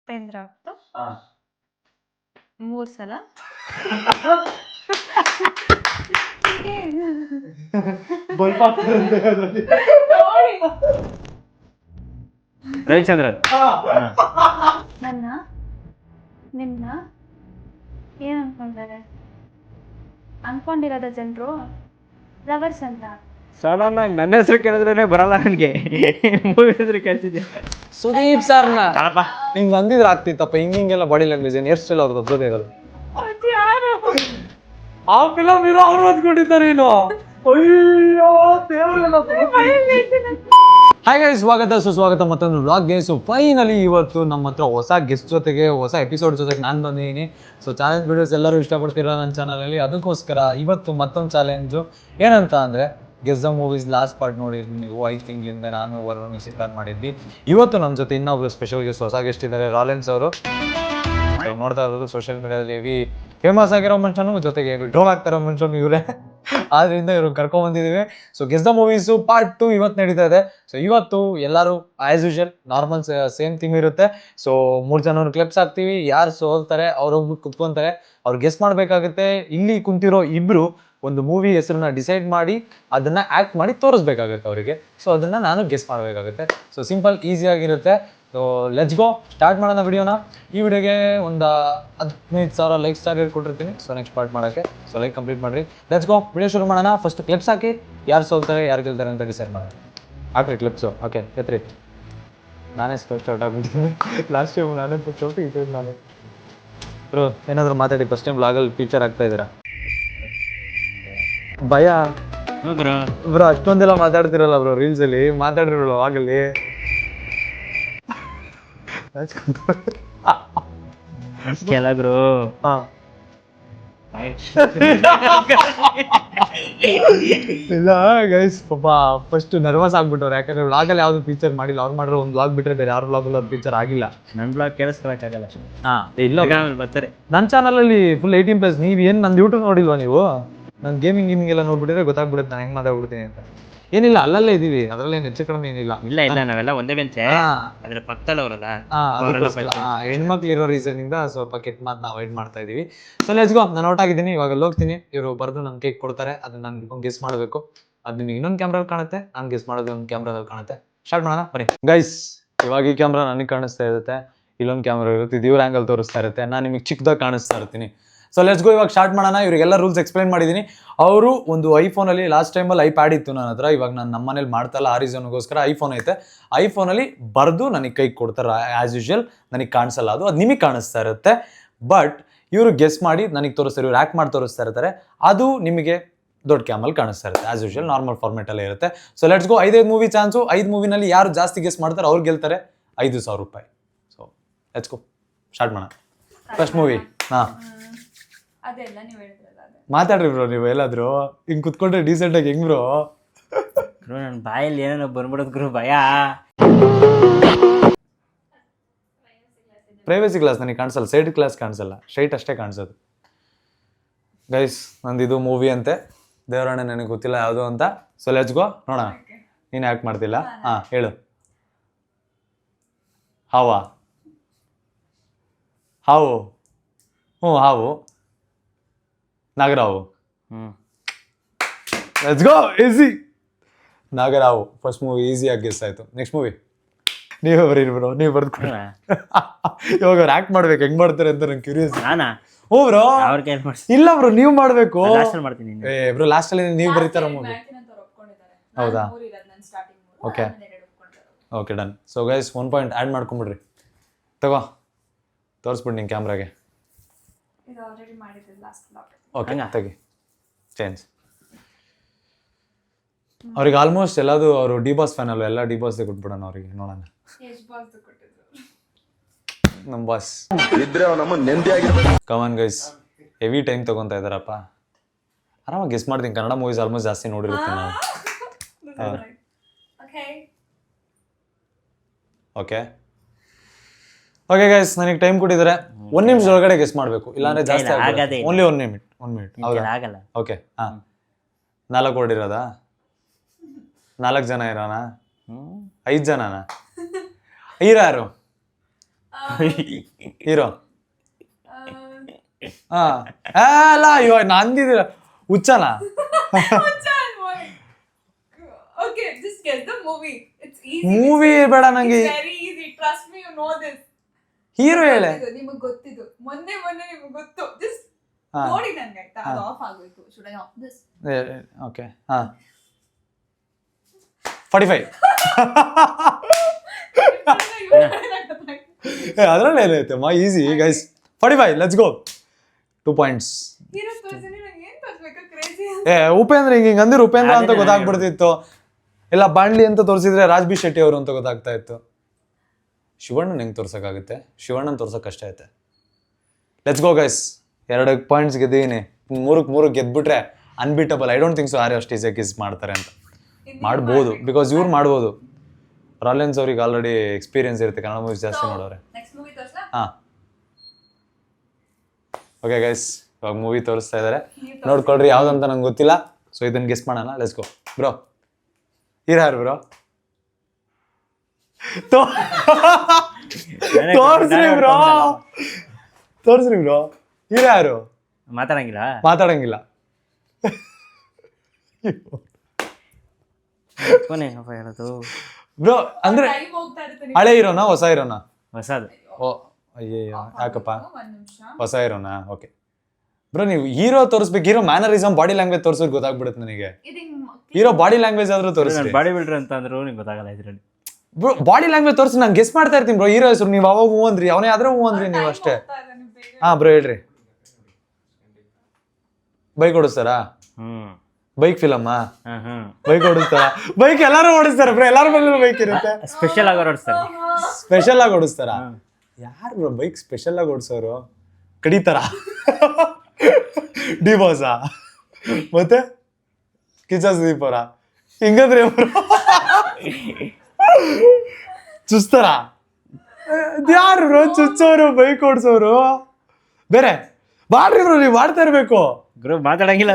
Pen draft 3 ಸಲ ರವಿಚಂದ್ರನ್ ನನ್ನ ನಿನ್ನ ಏನು ಅನ್ಕೊಂಡಾರೆ? ಅನ್ಕೊಂಡಿರೋದ ಜನರು ಲವರ್ಸ್ ಅಂತ. ಸಡನ್ ಆಗಿ ನನ್ನ ಹೆಸರು ಕೇಳಿದ್ರೇನೆ ಬರಲ್ಲ ನನಗೆ. ಮೂವಿ ಹೆಸರು ಕೇಳ್ತಿದ್ದೆ. ಸುದೀಪ್ ಸರ್ನ ನಿಂಗೆ ಅಂದಿದ್ರೆ ಆಗ್ತಿತ್ತಪ್ಪ. ಹಿಂಗೆಲ್ಲ ಬಾಡಿ ಲ್ಯಾಂಗ್ವೇಜ್ ಏನು ಹೇರ್ ಸ್ಟೈಲ್ ಅವ್ರದ್ದು ಅದ್ಭುತ ಇರೋದು. ಆ ಫಿಲಮ್ ಇರೋ ಅವ್ರು ಅಂದ್ಕೊಂಡಿದ್ದಾರೆ ಏನು? ಅಯ್ಯೋ ಹಾಯ್ ಗೈಸ್, ಸ್ವಾಗತ ಸುಸ್ವಾಗತ ಮತ್ತೊಂದು ವ್ಲಾಗ್ಗೆ. ಸೊ ಫೈನಲಿ ಇವತ್ತು ನಮ್ಮ ಹತ್ರ ಹೊಸ ಗೆಸ್ಟ್ ಜೊತೆಗೆ ಹೊಸ ಎಪಿಸೋಡ್ ಜೊತೆಗೆ ನಾನು ಬಂದಿದ್ದೀನಿ. ಸೊ ಚಾಲೆಂಜ್ ವಿಡಿಯೋಸ್ ಎಲ್ಲರೂ ಇಷ್ಟಪಡ್ತೀರಾ ನನ್ನ ಚಾನಲಲ್ಲಿ. ಅದಕ್ಕೋಸ್ಕರ ಇವತ್ತು ಮತ್ತೊಂದು ಚಾಲೆಂಜು ಏನಂತ ಅಂದರೆ guess the movies last part ನೋಡಿದ್ರಿ ನೀವು. 5 ತಿಂಗಳಿಂದ ನಾನು ವರುಣ್ ಸಿದ್ಧಾರ್ಥ್ ಮಾಡಿದ್ವಿ. ಇವತ್ತು ನಮ್ಮ ಜೊತೆ ಇನ್ನೊಬ್ರು ಸ್ಪೆಷಲ್ ಗೆಸ್ಟ್ ಹೊಸ ಗೆಸ್ಟ್ ಇದ್ದಾರೆ, ರಾಲೆನ್ಸ್ ಅವರು. ನೋಡ್ತಾ ಇರೋದು ಸೋಷಿಯಲ್ ಮೀಡಿಯಾದಲ್ಲಿ ಹೆವಿ ಫೇಮಸ್ ಆಗಿರೋ ಮನುಷ್ಯನು, ಜೊತೆಗೆ ಡ್ರೋಲ್ ಆಗ್ತಾರೋ ಮನುಷ್ಯನು ಇವರೇ. ಆದ್ರಿಂದ ಇವ್ರು ಕರ್ಕೊಂಡ್ಬಂದಿದ್ದೀವಿ. So guess the movies part 2 ಇವತ್ತು ನಡೀತಾ ಇದೆ. ಸೊ ಇವತ್ತು ಎಲ್ಲರೂ as usual normal same theme ಇರುತ್ತೆ. ಸೊ 3 ಜನ ಕ್ಲಿಪ್ಸ್ ಹಾಕ್ತೀವಿ. ಯಾರು ಸೋಲ್ತಾರೆ ಅವ್ರೊಬ್ರು ಕುತ್ಕೊಂತಾರೆ, ಅವ್ರು ಗೆಸ್ ಮಾಡಬೇಕಾಗುತ್ತೆ. ಇಲ್ಲಿ ಕುಂತಿರೋ ಇಬ್ರು ಒಂದು ಮೂವಿ ಹೆಸರನ್ನ ಡಿಸೈಡ್ ಮಾಡಿ ಅದನ್ನ ಆ್ಯಕ್ಟ್ ಮಾಡಿ ತೋರಿಸ್ಬೇಕಾಗುತ್ತೆ ಅವರಿಗೆ. ಸೊ ಅದನ್ನ ನಾನು ಗೆಸ್ ಮಾಡಬೇಕಾಗುತ್ತೆ. ಸೊ ಸಿಂಪಲ್ ಈಸಿಯಾಗಿರುತ್ತೆ. ಸೊ ಲೆಟ್ಸ್ ಗೋ, ಸ್ಟಾರ್ಟ್ ಮಾಡೋಣ ವಿಡಿಯೋನ. ಈ ವಿಡಿಯೋಗೆ ಒಂದು 15,000 ಲೈಕ್ಸ್ ಟಾರ್ಗೆಟ್ ಕೊಟ್ಟಿರ್ತೀನಿ. ಸೊ ನೆಕ್ಸ್ಟ್ ಪಾರ್ಟ್ ಮಾಡೋಕ್ಕೆ. ಸೊ ಲೈಕ್ ಕಂಪ್ಲೀಟ್ ಮಾಡಿರಿ. ಲೆಟ್ಸ್ ಗೋ, ವಿಡಿಯೋ ಶುರು ಮಾಡೋಣ. ಫಸ್ಟ್ ಕ್ಲಿಪ್ಸ್ ಹಾಕಿ ಯಾರು ಸೋಲ್ತಾರೆ ಯಾರು ಗೆಲ್ತಾರೆ ಅಂತ ಡಿಸೈಡ್ ಮಾಡಿ. ಹಾಕ್ರಿ ಕ್ಲಿಪ್ಸು. ಓಕೆ ಎತ್ರಿ. ನಾನೇ ಸ್ಟಾರ್ಟ್ ಆಗ್ಬಿಟ್ಟಿದ್ದೀನಿ. ಲಾಸ್ಟ್ ಟೈಮ್ ನಾನೇ ಚೌಟಿ ಇದು ನಾನೇ. ಬ್ರೋ ಏನಾದರೂ ಮಾತಾಡಿ. ಫಸ್ಟ್ ಟೈಮ್ ಬ್ಲಾಗಲ್ಲಿ ಫೀಚರ್ ಆಗ್ತಾ ಇದ್ದೀರಾ? ಭಯ ಬ್ರೋ, ಅಷ್ಟೊಂದೆಲ್ಲ ಮಾತಾಡ್ತಿರಲ್ಲ ಬ್ರೋ ರೀಲ್ಸಲ್ಲಿ. ಮಾತಾಡ್ರಿ ಬ್ರೋ ಆಗಲಿ. ಕೆಲವರು ಇಲ್ಲ ಗೈಸ್, ಪಾಪ ಫಸ್ಟ್ ನರ್ವಸ್ ಆಗ್ಬಿಟ್ಟವ್ರು. ಯಾಕಂದ್ರೆ ವ್ಲಾಗಲ್ಲಿ ಯಾವ್ದು ಫೀಚರ್ ಮಾಡಿಲ್ಲ. ಅವ್ರು ಮಾಡಿರೋ ಒಂದು ವ್ಲಾಗ್ ಬಿಟ್ಟರೆ ಬೇರೆ ಯಾರು ವ್ಲಾಗಲ್ಲಿ ಅದು ಫೀಚರ್ ಆಗಿಲ್ಲ. ನನ್ನ ಬ್ಲಾಗ್ ಕೇಳಿಸ್ಕೊಳಕ್ಕಾಗಲ್ಲ. ಇಲ್ಲ ಬರ್ತಾರೆ ನನ್ನ ಚಾನಲಲ್ಲಿ ಫುಲ್ 18+. ನೀವು ಏನು ನನ್ನ ಯೂಟ್ಯೂಬ್ ನೋಡಿಲ್ವಾ ನೀವು? ನಾನು ಗೇಮಿಂಗ್ ಎಲ್ಲ ನೋಡ್ಬಿಟ್ಟಿದ್ರೆ ಗೊತ್ತಾಗ್ಬಿಡುತ್ತೆ ನಾನು ಹೆಂಗೆ ಮಾತಾಡ್ಬಿಡ್ತೀನಿ ಅಂತ. ಏನಿಲ್ಲ, ಅಲ್ಲಲ್ಲೇ ಇದೀವಿ, ಅದರಲ್ಲೇನು ಹೆಚ್ಚು ಕಡಿಮೆ ಏನಿಲ್ಲ. ಇಲ್ಲ ನಾವೆಲ್ಲ ಒಂದೇ ಬೆಂಚೆ. ಅದ್ರ ಪಕ್ಕದಲ್ಲಿ ಅವರಲ್ಲ, ಹೆಣ್ಮಕ್ಳು ಇರೋ ರೀಸನಿಂದ ಸ್ವಲ್ಪ ಕೆಟ್ಟ ಮಾತನ್ನ ಅವಾಯ್ಡ್ ಮಾಡ್ತಾ ಇದೀವಿ. ಸೊ ಲೆಟ್ಸ್ ಗೋ. ನಾನು ಔಟ್ ಆಗಿದ್ದೀನಿ, ಇವಾಗ ಹೋಗ್ತೀನಿ. ಇವರು ಬರೆದು ನನ್ನ ಕೇಕ್ ಕೊಡ್ತಾರೆ, ಅದನ್ನ ನಾನು ಗೆಸ್ ಮಾಡಬೇಕು. ಅದು ನಿಮಗೆ ಇನ್ನೊಂದು ಕ್ಯಾಮ್ರಲ್ಲಿ ಕಾಣುತ್ತೆ, ನಾನು ಗೆಸ್ ಮಾಡೋದು ಒಂದು ಕ್ಯಾಮ್ರಾದಲ್ಲಿ ಕಾಣುತ್ತೆ. ಸ್ಟಾರ್ಟ್ ಮಾಡೋಣ ಬನ್ನಿ ಗೈಸ್. ಇವಾಗ ಈ ಕ್ಯಾಮ್ರಾ ನನಗೆ ಕಾಣಿಸ್ತಾ ಇರುತ್ತೆ, ಇಲ್ಲೊಂದು ಕ್ಯಾಮ್ರಾ ಇರುತ್ತೆ, ಇದು ಇವ್ರ ಆ್ಯಂಗಲ್ ತೋರಿಸ್ತಾ ಇರುತ್ತೆ, ನಾನು ನಿಮಗೆ ಚಿಕ್ಕದಾಗಿ ಕಾಣಿಸ್ತಾ ಇರ್ತೀನಿ. ಸೊ ಲೆಟ್ಸ್ ಗೋ, ಇವಾಗ ಸ್ಟಾರ್ಟ್ ಮಾಡೋಣ. ಇವರಿಗೆಲ್ಲ ರೂಲ್ಸ್ ಎಕ್ಸ್ಪ್ಲೈನ್ ಮಾಡಿದ್ದೀನಿ. ಅವರು ಒಂದು ಐಫೋನಲ್ಲಿ, ಲಾಸ್ಟ್ ಟೈಮಲ್ಲಿ ಐಪ್ಯಾಡ್ ಇತ್ತು ನನ್ನ ಹತ್ರ, ಇವಾಗ ನಾನು ನಮ್ಮ ಮನೇಲಿ ಮಾಡ್ತಾ ಇಲ್ಲ, ಆ ರೀಸನ್ಗೋಸ್ಕರ ಐಫೋನ್ ಐತೆ. ಐಫೋನಲ್ಲಿ ಬರೆದು ನನಗೆ ಕೈಗೆ ಕೊಡ್ತಾರೆ ಆ್ಯಸ್ ಯೂಶುವಲ್. ನನಗೆ ಕಾಣಿಸಲ್ಲ, ಅದು ನಿಮಗೆ ಕಾಣಿಸ್ತಾ ಇರುತ್ತೆ. ಬಟ್ ಇವರು ಗೆಸ್ ಮಾಡಿ ನನಗೆ ತೋರಿಸ್ತಾರೆ, ಇವ್ರು ಆ್ಯಕ್ಟ್ ಮಾಡಿ ತೋರಿಸ್ತಾ ಇರ್ತಾರೆ. ಅದು ನಿಮಗೆ ದೊಡ್ಡ ಕ್ಯಾಮಲ್ಲಿ ಕಾಣಿಸ್ತಾ ಇರುತ್ತೆ. ಆ್ಯಸ್ ಯೂಶುವಲ್ ನಾರ್ಮಲ್ ಫಾರ್ಮೆಟಲ್ಲೇ ಇರುತ್ತೆ. So let's go. 5 movie chance. 5 ಮೂವಿನಲ್ಲಿ ಯಾರು ಜಾಸ್ತಿ ಗೆಸ್ ಮಾಡ್ತಾರೆ ಅವ್ರು ಗೆಲ್ತಾರೆ 5,000 ರೂಪಾಯಿ. ಸೊ ಲೆಟ್ಸ್ ಗೋ, ಸ್ಟಾರ್ಟ್ ಮಾಡೋಣ. First movie. ಹಾಂ, ಅದೆಲ್ಲ ನೀವು ಹೇಳಿದ್ರಲ್ಲ ಅದೇ ಮಾತಾಡ್ರಿ ಬ್ರೋ. ನೀವು ಎಲ್ಲಾದರೂ ಹಿಂಗೆ ಕುತ್ಕೊಂಡ್ರೆ ಡೀಸೆಂಟಾಗಿ ಹೆಂಗ್ ಬ್ರೋ? ಗುರು ನನ್ನ ಬಾಯಲ್ಲಿ ಏನೇನೋ ಬಂದ್ಬಿಡೋದು ಗುರು, ಭಯ. ಪ್ರೈವೇಸಿ ಕ್ಲಾಸ್ ನನಗೆ ಕಾಣಿಸಲ್ಲ, ಸೈಡ್ ಕ್ಲಾಸ್ ಕಾಣಿಸಲ್ಲ, ಸ್ಟ್ರೈಟ್ ಅಷ್ಟೇ ಕಾಣಿಸೋದು. ಗೈಸ್ ನಂದಿದು ಮೂವಿ ಅಂತೆ, ದೇವರಾಣೆ ನನಗೆ ಗೊತ್ತಿಲ್ಲ ಯಾವುದು ಅಂತ. ಸೊ ಲೆಟ್ಸ್ ಗೋ, ನೋಡೋಣ. ನೀನು ಯಾಕೆ ಮಾಡ್ತಿಲ್ಲ? ಹಾಂ ಹೇಳು. ಹಾವಾ? ಹಾವು? ಹ್ಞೂ ಹಾವು. ನಾಗರಾವು. Let's go, easy. ನಾಗರಾವು ಫಸ್ಟ್ ಮೂವಿ ಈಸಿಯಾಗಿ ಗೆಸ್ ಆಯಿತು. ನೆಕ್ಸ್ಟ್ ಮೂವಿ ನೀವೇ ಬರೀರಿ ಬ್ರೋ, ನೀವು ಬರ್ದ್ಕೊಡಿ. ಇವಾಗ ಅವ್ರು ಆ್ಯಕ್ಟ್ ಮಾಡ್ಬೇಕು, ಹೆಂಗೆ ಮಾಡ್ತಾರೆ ಅಂತ ನಂಗೆ ಕ್ಯೂರಿಯಸ್. ನಾನಾ? ಹ್ಞೂ ಬ್ರೋ. ಅವ್ರ ಕೈ ಮಾಡ್ತೀನಿ. ಇಲ್ಲ ಬ್ರೋ, ನೀವು ಮಾಡಬೇಕು. ಮಾಡ್ತೀನಿ. ಬ್ರೋ ಲಾಸ್ಟಲ್ಲಿ ನೀವು ಬರೀತಾರ ಮೂವಿ. ಹೌದಾ? Okay okay done. So guys 1 point add ಮಾಡ್ಕೊಂಬಿಡ್ರಿ. ತಗೋ ತೋರಿಸ್ಬಿಡಿ ನಿಂಗೆ ಕ್ಯಾಮ್ರಾಗೆ. ಓಕೆ ತೆಗಿ. ಚೇಂಜ್. ಅವ್ರಿಗೆ ಆಲ್ಮೋಸ್ಟ್ ಎಲ್ಲದು ಅವರು ಡಿ ಬಾಸ್ ಫ್ಯಾನ್ ಅಲ್ವ, ಎಲ್ಲ ಡಿ ಬಾಸ್ದೇ ಕೊಟ್ಬಿಡೋಣ ಅವ್ರಿಗೆ. ನೋಡೋಣ ನಮ್ಮ boss come on guys. Heavy time ತಗೊತಾ ಇದ್ದಾರಪ್ಪ. ಆರಾಮಾಗಿ ಗೆಸ್ ಮಾಡ್ತೀನಿ. ಕನ್ನಡ ಮೂವೀಸ್ ಆಲ್ಮೋಸ್ಟ್ ಜಾಸ್ತಿ ನೋಡಿರ್ತೀನಿ ನಾವು. ಓಕೆ ಓಕೆ ಗೈಸ್, ನನಗೆ ಟೈಮ್ ಕೊಟ್ಟಿದ್ದಾರೆ. 1 ನಿಮಿಷ ಒಳಗಡೆ ಗೆಸ್ ಮಾಡಬೇಕು, ಇಲ್ಲಾಂದ್ರೆ ಜಾಸ್ತಿ ಆಗುತ್ತೆ. Only 1 minute. ಆಗಲ್ಲ. ಓಕೆ ಹಾಂ. 4 ವರ್ಡ್ ಇರೋದಾ? 4 ಜನ ಇರೋಣ? 5 ಜನನಾ? ಹೀರೋ ಯಾರು? ಹೀರೋ ಅಲ್ಲ ಇವಾಗ ನಾ ಅಂದಿದ್ದೀರ ಹುಚ್ಚನಾ Okay, just guess the movie. It's easy. Movie ಬೇಡ ನಂಗೆ It's very easy. Trust me, you know this. Hero ಹೇಳೆ ನಿಮಗೆ ಗೊತ್ತಿದ್ದು ಮೊನ್ನೆ ನಿಮಗೆ ಗೊತ್ತು. Just ನೋಡಿ ನನಗೆ ಆಯ್ತಾ ಅದು ಆಫ್ ಆಗೋಯ್ತು. Should I off this? Okay 45 ಅದರಲ್ಲಿ ಏನೈತೆ ಮಾ easy guys 45 let's go 2 points hero ತೋರಿಸಿದ್ರೆ ನನಗೆ ಏನು ತೋರಿಸಬೇಕು ಕ್ರೇಜಿ ಉಪೇಂದ್ರ ಹಿಂಗೆ ಅಂದಿರು ಉಪೇಂದ್ರ ಅಂತ ಗೊತ್ತಾಗ್ಬಿಡ್ತಿತ್ತು ಇಲ್ಲ ಬಾಂಡ್ಲಿ ಅಂತ ತೋರಿಸಿದ್ರೆ ರಾಜ್ ಬಿ ಶೆಟ್ಟಿ ಅವರು ಅಂತ ಗೊತ್ತಾಗ್ತಾ ಇತ್ತು ಶಿವಣ್ಣನ ಹೆಂಗೆ ತೋರ್ಸೋಕ್ಕಾಗುತ್ತೆ ಶಿವಣ್ಣನ ತೋರ್ಸೋಕೆ ಕಷ್ಟ ಐತೆ ಲೆಟ್ಸ್ ಗೋ ಗೈಸ್ 2 ಪಾಯಿಂಟ್ಸ್ ಗೆದ್ದೀನಿ 3 ಗೆದ್ಬಿಟ್ರೆ unbeatable I don't think so ಯಾರು ಅಷ್ಟು ಈಸಿಯಾಗಿ ಗಿಸ್ ಮಾಡ್ತಾರೆ ಅಂತ ಮಾಡ್ಬೋದು ಬಿಕಾಸ್ ಇವ್ರು ಮಾಡ್ಬೋದು ರಾಲೆನ್ಸ್ ಅವ್ರಿಗೆ ಆಲ್ರೆಡಿ ಎಕ್ಸ್ಪೀರಿಯನ್ಸ್ ಇರುತ್ತೆ ಕನ್ನಡ ಮೂವೀಸ್ ಜಾಸ್ತಿ ನೋಡೋರೆ ಹಾಂ ಓಕೆ ಗೈಸ್ ಇವಾಗ ಮೂವಿ ತೋರಿಸ್ತಾ ಇದ್ದಾರೆ ನೋಡ್ಕೊಳ್ರಿ ಯಾವ್ದಂತ ನಂಗೆ ಗೊತ್ತಿಲ್ಲ ಸೊ ಇದನ್ನ ಗೆಸ್ ಮಾಡೋಣ ಲೆಟ್ಸ್ ಗೋ ಬ್ರೋ ಯಾರು ಬ್ರೋ ತೋರಿಸ್ರಿ ಬ್ರೋ ಯಾರು ಮಾತಾಡಂಗಿಲ್ಲ ಬ್ರೋ ಅಂದ್ರೆ ಹಳೆ ಹೀರೋನಾ ಹೊಸ ಹೀರೋನಾ ಹೊಸದು ಓ ಅಯ್ಯಯ್ಯೋ ಯಾಕಪ್ಪ ಹೊಸ ಹೀರೋನಾ ಓಕೆ ಬ್ರೋ ನೀವು ಹೀರೋ ತೋರಿಸ್ಬೇಕು ಹೀರೋ ಮ್ಯಾನರಿಸಮ್ ಬಾಡಿ ಲ್ಯಾಂಗ್ವೇಜ್ ತೋರಿಸೋದು ಗೊತ್ತಾಗ್ಬಿಡುತ್ತೆ ನನಗೆ ಹೀರೋ ಬಾಡಿ ಲ್ಯಾಂಗ್ವೇಜ್ ಆದ್ರೂ ತೋರಿಸಿ ಬಾಡಿ ಬಿಲ್ಡರ್ ಅಂತ ಅಂದ್ರು ನಿಂಗೆ ಗೊತ್ತಾಗಲ್ಲ ಇದ್ರಲ್ಲಿ ಬ್ರೋ ಬಾಡಿ ಲ್ಯಾಂಗ್ವೇಜ್ ತೋರಿಸಿ ನಾನು ಗೆಸ್ ಮಾಡ್ತಾ ಇರ್ತೀನಿ ಬ್ರೋ ಹೀರೋ ಹೆಸರು ನೀವು ಅವಾಗ ಹೂ ಅಂದ್ರಿ ಅವನೇ ಆದ್ರೆ ಹೂ ಅಂದ್ರಿ ನೀವು ಅಷ್ಟೇ ಬ್ರೋ ಹೇಳ್ರಿ ಬೈಕ್ ಓಡಿಸ್ತಾರಾ ಬೈಕ್ ಫಿಲಮ್ ಬೈಕ್ ಓಡಿಸ್ತಾರ ಬೈಕ್ ಎಲ್ಲಾರು ಓಡಿಸ್ತಾರ ಬ್ರೋ ಎಲ್ಲಾರ ಮೇಲೆ ಬೈಕ್ ಇರುತ್ತೆ ಸ್ಪೆಷಲ್ ಆಗಿ ಓಡಿಸ್ತಾರೆ ಸ್ಪೆಷಲ್ ಆಗಿ ಓಡಿಸ್ತಾರ ಯಾರು ಬ್ರೋ ಬೈಕ್ ಸ್ಪೆಷಲ್ ಆಗಿ ಓಡಿಸೋರು ಕಡಿತಾರ ಡಿ ಬಾಸ ಮತ್ತೆ ಕಿಚ್ಚ ಸುದೀಪ್ ಅವರ ಹಿಂಗಂದ್ರೆ ಚುಸ್ತಾರ ಯಾರು ಬ್ರೋ ಚುಚ್ಚೋರು ಬೈಕ್ ಓಡಿಸೋರು ಬೇರೆ ಮಾಡ್ರಿ ಬ್ರೋ ನೀವು ಮಾಡ್ತಾ ಇರ್ಬೇಕು ಮಾತಾಡಂಗಿಲ್ಲ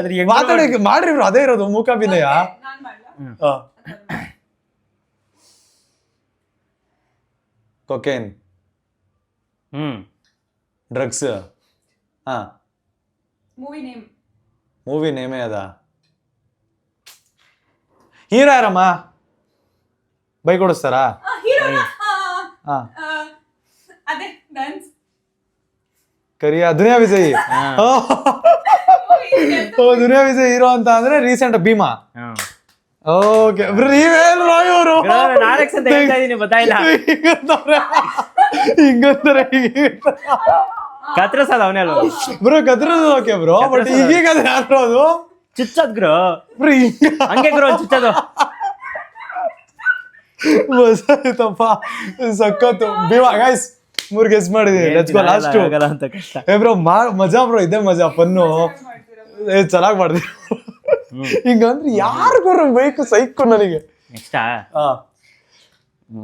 ಮಾಡ್ರಿ ಬ್ರೋ ಅದೇ ಇರೋದು ಮೂಕಾಭಿನಯ ಕೊಕೇನ್ ಡ್ರಗ್ಸ್ ಮೂವಿ ನೇಮೇ ಅದ ಹೀರೋ ಯಾರಮ್ಮ ಬೈಕ್ ಓಡಿಸ್ತಾರಾ ಕರಿಯ ದುನಿಯಾ ವಿಜಯ್ ದುನಿಯಾ ವಿಜಯ್ ಹೀರೋ ಅಂತ ಅಂದ್ರೆ ರೀಸೆಂಟ್ ಭೀಮಾ ಓಕೆ ನೀವೇನು ಇವರು ಹಿಂಗಂತಾರೆ ಕತ್ರಸದ ಅವನೇ ಅಲ್ವ ಬ್ರೋ ಕತ್ರಸದ ಓಕೆ ಬ್ರೋ ಬಟ್ ಈಗೀಗ ಅದು ಯಾರು ಅದು ಚುಚ್ಚದ್ ಗ್ರೋ ಹಂಗೆ ಗ್ರೋ ಚುಚ್ಚದು ಮಜಾ ಆಯ್ತಪ್ಪ ಸಖತ್ತು ಭೀಮಾ ಗೈಸ್ 3 ಗೆಸ್ ಮಾಡಿದೀನಿ ಲೆಟ್ಸ್ ಗೋ ಲಾಸ್ಟ್ ಏ ಬ್ರೋ ಮಜಾ ಬ್ರೋ ಇದೇ ಮಜಾ ಪನ್ನು ಚೆನ್ನಾಗಿ ಮಾಡಿದ್ವಿ ಹಿಂಗಂದ್ರೆ ಯಾರು ಬರೋ ಬೇಕು ಸೈಕು ನನಗೆ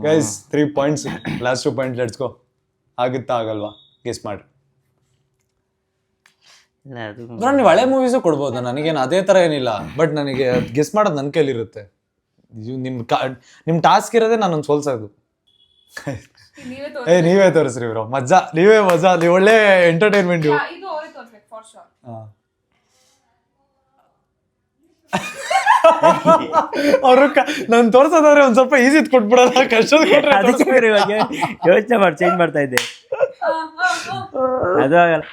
guys 3 points last 2 point let's go ಆಗುತ್ತಾ ಆಗಲ್ವಾ ಗೆಸ್ ಮಾಡ್ರಿ ನೀವು ಹಳೆ ಮೂವೀಸು ಕೊಡ್ಬೋದು ನನಗೇನು ಅದೇ ಥರ ಏನಿಲ್ಲ ಬಟ್ ನನಗೆ ಗೆಸ್ ಮಾಡೋದು ನನ್ನ ಕೈಲಿರುತ್ತೆ ನಿಮ್ಮ ಟಾಸ್ಕ್ ಇರೋದೇ ನಾನು ಸೋಲ್ಸೋದು ನೀವೇ ತೋರಿಸ್ರಿ ಬ್ರೋ ಮಜಾ ನೀವೇ ಮಜಾ ನೀವು ಒಳ್ಳೆ ಎಂಟರ್ಟೈನ್ಮೆಂಟ್ ನೀವು ಅವ್ರು ನಾನು ತೋರ್ಸೋದಾದ್ರೆ ಒಂದ್ ಸ್ವಲ್ಪ ಈಸಿ ಕೊಟ್ಬಿಡೋದ ಕಷ್ಟದ ಯೋಚನೆ ಮಾಡಿ ಚೇಂಜ್ ಮಾಡ್ತಾ ಇದ್ದೆ ಅದು ಆಗಲ್ಲ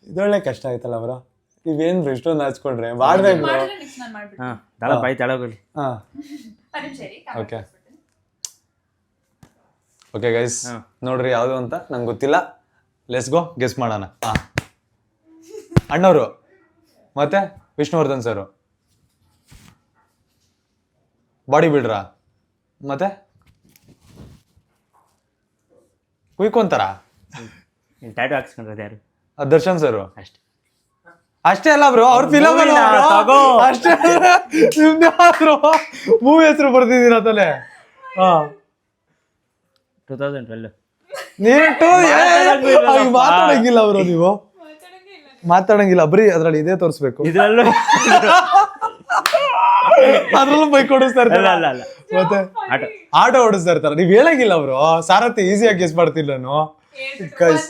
ಇದೊಳ್ಳೆ ಕಷ್ಟ ಆಯ್ತಲ್ಲ ಬ್ರೋ ನೀವೇನ್ ಇಷ್ಟೊಂದು ಹಚ್ಕೊಂಡ್ರೆ ಮಾಡ್ಬೇಕು ಓಕೆ ಓಕೆ ಗೈಸ್ ನೋಡ್ರಿ ಯಾವುದು ಅಂತ ನಂಗೆ ಗೊತ್ತಿಲ್ಲ ಲೆಟ್ಸ್ ಗೋ ಗೆಸ್ ಮಾಡೋಣ ಅಣ್ಣವರು ಮತ್ತೆ ವಿಷ್ಣುವರ್ಧನ್ ಸರ್ ಬಾಡಿ ಬಿಲ್ಡ್ರಾ ಮತ್ತೆ ಕುಯ್ಕೊಂತಾರ ಟ್ಯಾಟೂ ಹಾಕ್ಸ್ಕೊಂಡ್ರೆ ಯಾರು ದರ್ಶನ್ ಸರ್ ಅಷ್ಟೇ ಅಲ್ಲ ಬ್ರೋ ಅವ್ರ ಫಿಲಮ್ ಅಷ್ಟೇ ನಿಮ್ದು ಮೂವಿ ಹೆಸರು ಬರ್ತಿದ್ದೀರ ತಲೆ 2012 ಮಾತಾಡಂಗಿಲ್ಲ ಬ್ರೋ ನೀವು ಮಾತಾಡಂಗಿಲ್ಲ ಬರೀ ಅದ್ರಲ್ಲಿ ಇದೇ ತೋರಿಸ್ಬೇಕು ಅದ್ರಲ್ಲೂ ಬೈಕ್ ಓಡಿಸ್ತಾ ಅಲ್ಲ ಇರ್ತಾರೆ ಅಲ್ಲ ಅಲ್ಲ ಮತ್ತೆ ಆಟೋ ಆಟೋ ಓಡಿಸ್ತಾ ಇರ್ತಾರೆ. ನೀವ್ ಹೇಳಂಗಿಲ್ಲ ಬ್ರೋ, ಸಾರಥಿ ಈಸಿಯಾಗಿ ಗೆಸ್ ಮಾಡ್ತಿಲ್ಲ ನಾನು. Guys,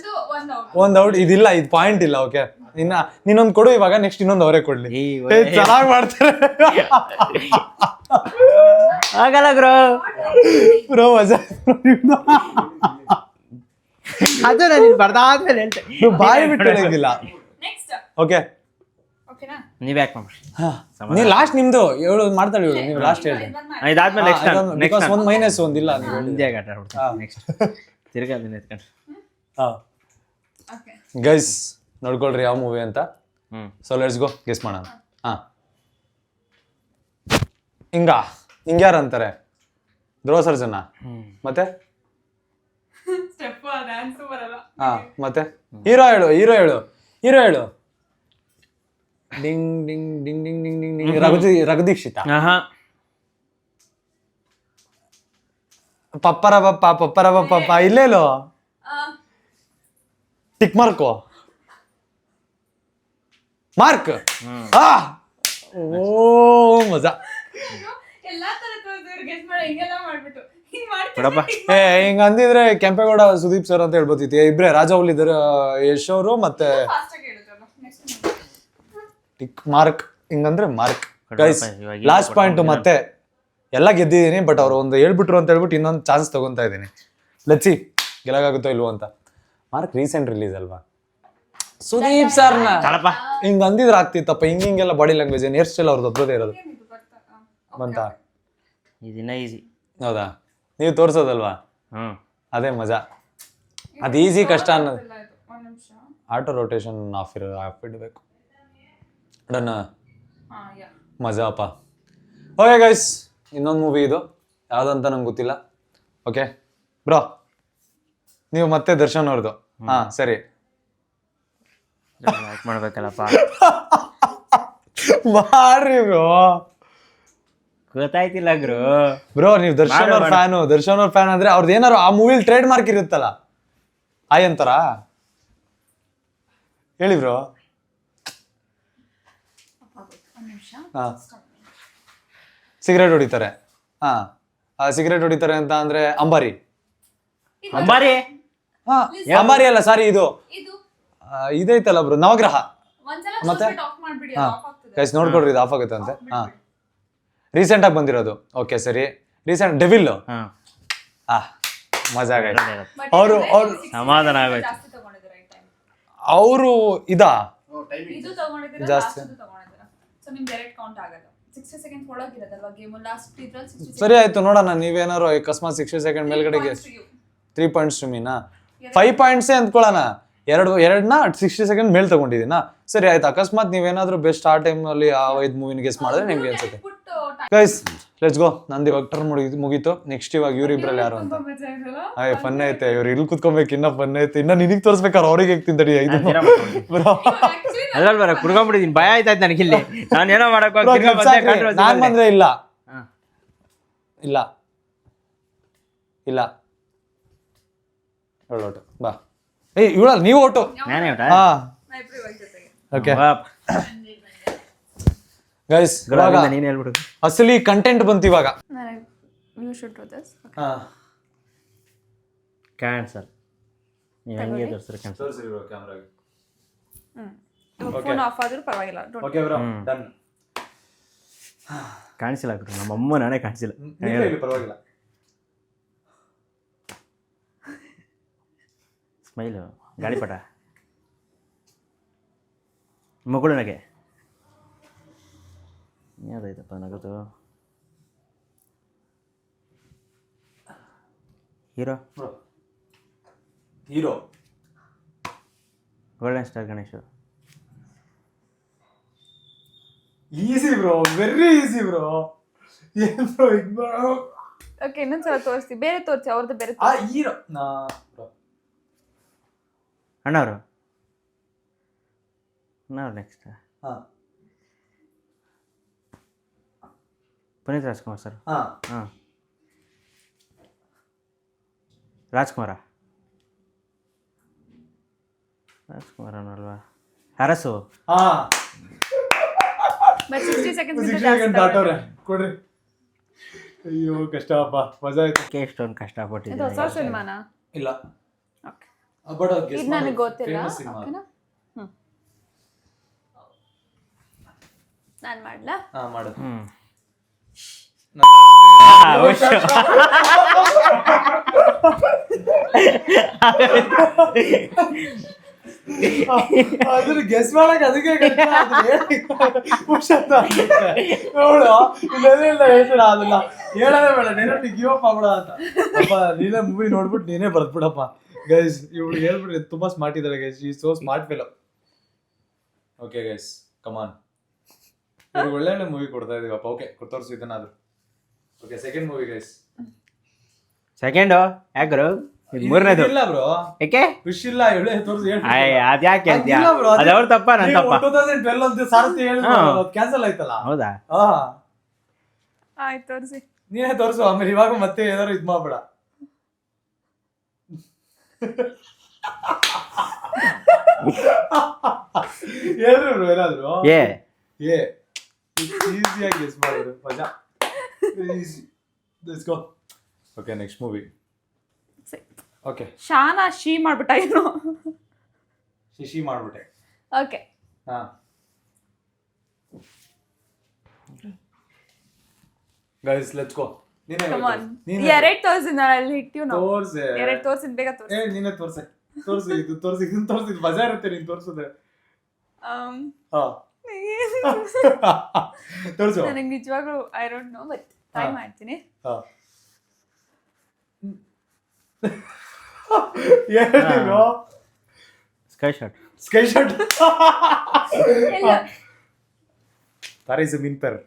ಒಂದ್ ಔಟ್ ಇದಿಲ್ಲ, ಇದು ಪಾಯಿಂಟ್ ಇಲ್ಲ. ಓಕೆ, ನೀನೊಂದ್ ಕೊಡು ಇವಾಗ, ನೆಕ್ಸ್ಟ್ ಇನ್ನೊಂದು ಅವರೇ ಕೊಡ್ಲಿ. ಚೆನ್ನಾಗ್ ಮಾಡ್ತಾರೆ ಆಗಲ್ಲ ಬ್ರೋ. ಬ್ರೋ ಮಜಾ. ಅದು ನಾನು ಬರ್ದಾದ್ಮೇಲೆ ಹೇಳ್ತೆ. ಬಾಯಿ ಬಿಟ್ಟು ಹೇಳಂಗಿಲ್ಲ. ಓಕೆ, ನೀವ್ ಯಾಕೆ ಮಾಡ್ರಿ ನೀ ಲಾಸ್ಟ್ ನಿಮ್ದು ಹೇಳು, ಮಾಡ್ತಾಳೆ ಹೇಳು, ನೀವು ಲಾಸ್ಟ್ ಹೇಳಿ. ಇದಾದ್ಮೇಲೆ ನೆಕ್ಸ್ಟ್ ಒಂದ್ ಮೈನಸ್ ಒಂದಿಲ್ಲ ನೀವು ಹಿಂದೆ ಆಟ ಆಡ್ಬಿಡ್ತೀನಿ. ನೆಕ್ಸ್ಟ್ ತಿರ್ಗಾ ಅದನ್ನ ಎತ್ಕೊಂಡು ಗೈಸ್ ನೋಡ್ಕೊಳ್ರಿ ಯಾವ ಮೂವಿ ಅಂತ. ಹ್ಮ್ ಸೊ ಲೆಟ್ಸ್ ಗೋ, ಗೆಸ್ ಮಾಡೋಣ. ಹಿಂಗ್ಯಾರ ಅಂತಾರೆ? ಧ್ರುವ ಸರ್ಜನ. ಮತ್ತೆ ಮತ್ತೆ ಹೀರೋ ಹೇಳು, ಹೀರೋ ಹೇಳು, ಹೀರೋ ಹೇಳು. ಡಿಂಗ್ ಡಿಂಗ್ ಡಿಂಗ್ ಡಿಂಗ್ ಡಿಂಗ್ ಡಿಂಗ್ ಡಿಂಗ್. ರಘುದೀಕ್ಷಿತ. ಪಪ್ಪರ ಪಪ್ಪ ಇಲ್ಲೇಲೋ ಟಿಕ್ ಮಾರ್ಕು ಮಾರ್ಕ್. ಓ ಮಜಾ. ಹಿಂಗ ಅಂದಿದ್ರೆ ಕೆಂಪೇಗೌಡ ಸುದೀಪ್ ಸರ್ ಅಂತ ಹೇಳ್ಬೋತಿತ್ತು. ಇಬ್ರೆ ರಾಜವೌಲಿ ಇದ್ದಾರೆ, ಯಶ್ ಅವರು ಮತ್ತೆ ಟಿಕ್ ಮಾರ್ಕ್. ಹಿಂಗಂದ್ರೆ ಮಾರ್ಕ್. Guys last point. ಮತ್ತೆ ಎಲ್ಲ ಗೆದ್ದಿದ್ದೀನಿ, ಬಟ್ ಅವ್ರು ಒಂದು ಹೇಳ್ಬಿಟ್ರು ಅಂತ ಹೇಳ್ಬಿಟ್ಟು ಇನ್ನೊಂದು ಚಾನ್ಸ್ ತಗೊಂತಾ ಇದ್ದೀನಿ. ಲೆಟ್ಸಿ ಗೆಲಗಾಗುತ್ತೋ ಇಲ್ವೋ ಅಂತ. ಮಾರ್ಕ್ ರೀಸೆಂಟ್ ರಿಲೀಸ್ ಅಲ್ವಾ? ಸುದೀಪ್ ಸರ್ನ ಹಿಂಗ್ ಅಂದಿದ್ರೆ ಆಗ್ತಿತ್ತಪ್ಪ. ಹಿಂಗೆಲ್ಲ ಬಾಡಿ ಲ್ಯಾಂಗ್ವೇಜ್ ಹೇರ್ ಸ್ಟೈಲ್ ಅವ್ರದ್ದು ಒಬ್ಬರದೇ ಇರೋದು ಬಂತ. ಇದನ್ನ ಈಸಿ. ಹೌದಾ? ನೀವು ತೋರ್ಸೋದಲ್ವಾ, ಅದೇ ಮಜಾ. ಅದು ಈಸಿ ಕಷ್ಟ ಅನ್ನೋದು. ಆಟೋ ರೊಟೇಷನ್ ಆಫ್ ಇಡಬೇಕು. ಡನ್. ಮಜಾ ಅಪ್ಪ. ಓಕೆ ಗೈಸ್, ಇನ್ನೊಂದು ಮೂವಿ ಇದು ಯಾವ್ದಂತ ನಂಗೆ ಗೊತ್ತಿಲ್ಲ. ಓಕೆ ಬ್ರೋ, ನೀವು ಮತ್ತೆ ದರ್ಶನ್ ಅವ್ರದ್ದು. ಸರಿ ಮಾಡ್ಬೇಕಲ್ಲಪ್ಪ. ಮಾಡ್ರಿ ಬ್ರೋ. ಗೊತ್ತಾಯ್ತಿಲ್ಲ ಬ್ರೋ ನೀವು ದರ್ಶನ್ ಅವ್ರ ಫ್ಯಾನು. ದರ್ಶನ್ ಅವ್ರ ಫ್ಯಾನ್ ಅಂದ್ರೆ ಅವ್ರದ್ದು ಏನಾರು ಆ ಮೂವಿಲಿ ಟ್ರೇಡ್ ಮಾರ್ಕ್ ಇರುತ್ತಲ್ಲ, ಆಯ್ ಅಂತಾರ ಹೇಳಿ ಬ್ರೋ. ಸಿಗರೇಟ್ ಹೊಡಿತಾರೆ. ಸಿಗರೇಟ್ ಹೊಡಿತಾರೆ ಅಂತ ಅಂದ್ರೆ ಅಂಬಾರಿ. ಅಂಬಾರಿ ಅಂಬಾರಿ ಅಲ್ಲ, ಸಾರಿ, ಇದು ಇದೈತಲ್ಲ ಬ್ರೋ, ನವಗ್ರಹ. ಮತ್ತೆ ಗೈಸ್ ನೋಡ್ಕೊಡ್ರಿ, ಇದು ಆಫ್ ಆಗುತ್ತೆ ಅಂತೆ. ರೀಸೆಂಟ್ ಆಗಿ ಬಂದಿರೋದು. ಓಕೆ ಸರಿ, ರೀಸೆಂಟ್ ಡೆವಿಲ್. ಮಜಾ ಆಗೈತೆ. ಅವರು ಸಮಾಧಾನ ಆಗೋಯ್ತು. ಅವರು ಇದಾ ಜಾಸ್ತಿ. ಸರಿ ಆಯ್ತು, ನೋಡೋಣ. ನೀವೇನಾರು ಅಕಸ್ಮಾತ್ 60 ಸೆಕೆಂಡ್ ಮೇಲ್ಗಡೆಗೆ 3 ಪಾಯಿಂಟ್ಸ್ ಟು ಮೀನಾ 5 ಪಾಯಿಂಟ್ಸೇ ಅಂದ್ಕೊಳ್ಳೋಣ. ಎರಡನ್ನ 60 ಸೆಕೆಂಡ್ ಮೇಲ್ ತಗೊಂಡಿದ್ದೀನಾ? ಸರಿ ಆಯ್ತು. ಅಕಸ್ಮಾತ್ ನೀವೇನಾದ್ರೂ ಬೆಸ್ಟ್ ಆ ಟೈಮ್ ಅಲ್ಲಿ ಆ 5 ಮೂವಿನ ಗೆಸ್ ಮಾಡಿದ್ರೆ ನಿಮ್ಗೆ ಅನ್ಸುತ್ತೆ. ಗೈಸ್ ಲೆಟ್ಸ್ ಗೋ. ನಂದು ಇವಾಗ ಟರ್ನ್ ಮುಗೀತು. ನೆಕ್ಸ್ಟ್ ಇವಾಗ ಇವ್ರಿಬ್ರಲ್ಲಿ ಯಾರು ಅಂತ. ಫನ್ ಐತೆ. ಇವ್ರು ಇಲ್ಲಿ ಕುತ್ಕೊಬೇಕು, ಇನ್ನ ಫನ್ ಐತೆ. ಇನ್ನ ನಿನಗ್ ತೋರ್ಸ್ಬೇಕಾರೆ ಅವ್ರಿಗೆ ತಿಂತಡಿ 5 ಅದ್ರಲ್ಲಿ ಬರ ಕುಡ್ಕೊಂಡ್ಬಿಟ್ಟಿದ್ದೀನಿ. ಭಯ ಆಯ್ತಾಯ್ತು ನನಗೆ ಇಲ್ಲಿ. ನಾನು ಏನೋ ಮಾಡಕ್ ನಾನ್ ಬಂದ್ರೆ ಇಲ್ಲ ಇಲ್ಲ ಇಲ್ಲ ಓಟು ಬಾ. ಇವಳ ನೀವು ಓಟು. ಓಕೆ ಗೈಸ್, ನೀನ್ ಹೇಳ್ಬಿಡು. ಅಸಲಿ ಕಂಟೆಂಟ್ ಬಂತು ಇವಾಗ. ಕ್ಯಾನ್ಸಲ್. ನೀವು ಹೆಂಗೆ ತೋರಿಸ್ರಿ ಕ್ಯಾನ್ಸಲ್. ಫೋನ್ ಆಫ್ ಆದ್ರೂ ಪರವಾಗಿಲ್ಲ. Okay bro, done. ಕಾಣಿಸಿಲ್ಲ ಆಗ್ಬಿಟ್ಟು ನಮ್ಮ ಅಮ್ಮ ನಾನೇ ಕಾಣಿಸಿಲ್ಲ. ಪರವಾಗಿಲ್ಲ. ಸ್ಮೈಲು, ಗಾಳಿಪಟ, ಮಗಳು ನಗೆ. ಯಾವುದೈತಪ್ಪ ನಗದು? Hero hero golden star Ganesh. Easy bro, very easy bro. ಏನ್ ಬ್ರೋ ಇದು? ಓಕೆ, ಇನ್ನೊಂದ್ಸಲ ತೋರಿಸ್ತಿ. ಬೇರೆ ತೋರಿಸಿ, ಅವ್ರದ್ದು ಬೇರೆ. ಹೀರೋ ಅಣ್ಣವರು. ಅಣ್ಣವ್ರು ನೆಕ್ಸ್ಟ್. ಪುನೀತ್ ರಾಜ್ಕುಮಾರ್ ಸರ್. ಹಾಂ, ರಾಜ್ಕುಮಾರ. ರಾಜ್ಕುಮಾರ್ ಅನ್ನಲ್ವಾ? ಅರಸು. ಬಟ್ 60 ಸೆಕೆಂಡ್ಸ್ 60 ಸೆಕೆಂಡ್ ದಾಟವ್ರೆ ಕೊಡ್ರಿ. ಅಯ್ಯೋ ಕಷ್ಟಪ್ಪ, ಮಜಾ ಆಯ್ತು. ಎಷ್ಟೊಂದು ಇದು ಕಷ್ಟಪಟ್ಟಿದ್ದೀನಿ. ಹೊಸ ಸಿನಿಮಾನಾ? ಇಲ್ಲ ಓಕೆ, ಬಟ್ ಇದು ನನಗೆ ಗೊತ್ತಿಲ್ಲ. ಓಕೆನಾ? ನಾನು ಮಾಡ್ಲಾ? ಹಾ ಮಾಡು. ಅದ್ರ ಗೆಸ್ ಮಾಡಕ್ ಅದಕ್ಕೆ ನೋಡು, ಇಲ್ಲ ಹೇಳ್ತೀರ ಅದನ್ನ ಹೇಳೋದೇ ಬೇಡ, ಡೈರೆಕ್ಟ್ ಗಿವ್ ಅಪ್ ಆಗ್ಬಿಡ ಅಂತ. ಅಪ್ಪ ನೀನೇ ಮೂವಿ ನೋಡ್ಬಿಟ್ಟು ನೀನೇ ಬರ್ದ್ಬಿಡಪ್ಪ. ಗೈಸ್ ಇವಳು ಹೇಳ್ಬಿಡ್ರಿ, ತುಂಬಾ ಸ್ಮಾರ್ಟ್ ಇದಾರೆ ಗೈಸ್, ಈ so smart fellow. Okay guys come on, ಇವ್ರಿಗೆ ಒಳ್ಳೆ ಒಳ್ಳೆ ಮೂವಿ ಕೊಡ್ತಾ ಇದೀವಪ್ಪ. ಓಕೆ ತೋರಿಸು ಇದನ್ನಾದ್ರು. Okay second movie guys. Second ಯಾಕ್ರು? ಇದು ಮೂರನೇದು. ಇಲ್ಲ ಬ್ರೋ, ಯಾಕೆ ವಿಶ್ ಇಲ್ಲ ಹೇಳಿ ತೋರಿಸಿ. ಅದ್ಯಾಕೆ ಹೇಳ್ತೀಯಾ? ಅದವ್ರ ತಪ್ಪ ನನ್ನ ತಪ್ಪ? 2012 ಅಂತ ಸಾರಥಿ ಹೇಳಿದ್ರು, ಕ್ಯಾನ್ಸಲ್ ಆಯ್ತಲ್ಲ. ಹೌದಾ? ಹಾ ಆಯ್ತು ತೋರಿಸಿ. ನೀನೇ ತೋರಿಸು, ಆಮೇಲೆ ಇವಾಗ ಮತ್ತೆ ಏನಾದ್ರು ಇದ್ ಮಾಡ್ಬೇಡ. ಹೇಳ್ರಿ ಬ್ರೋ ಏನಾದ್ರು. ಈಸಿಯಾಗಿ ಗೆಸ್ ಮಾಡಿದ್ರು, ಮಜಾ. Let's go. Okay next movie. Okay ಶಾನಾ ಶಿ ಮಾಡ್ಬಿಟ್ಟ ಏನು? ಶಿಶಿ ಮಾಡ್ಬಿಟ್ಟೆ. ಓಕೆ ಹಾ guys let's go. Come on, ಎರಡು ತೋರಿಸಿ, ನಾನು ಅಲ್ಲಿ ಇಟ್ಟಿವ್ ನಾವು. ತೋರ್ಸೆ, ಎರಡು ತೋರಿಸಿದ್ ಬೇಗ ತೋರಿಸಿ. ನೀನೇ ತೋರ್ಸೆ. ತೋರ್ಸಿ ಇದು ತೋರ್ಸಿ, ಇದನ್ನ ತೋರ್ಸಿ, ಮಜಾ ಇರುತ್ತೆ ನೀನ್ ತೋರ್ಸಿದ್ರೆ. ಹಾ ತೋರ್ಸು. ನನಗೆ ನಿಜವಾಗ್ಲೂ I don't know, but try ಮಾಡ್ತೀನಿ. ಹಾ ಏನೋ ಸ್ಕೈ ಶಾಟ್. Sky shot. ಎಲ್ಲ ತಾರೇ ಜಮೀನ್ ಪರ್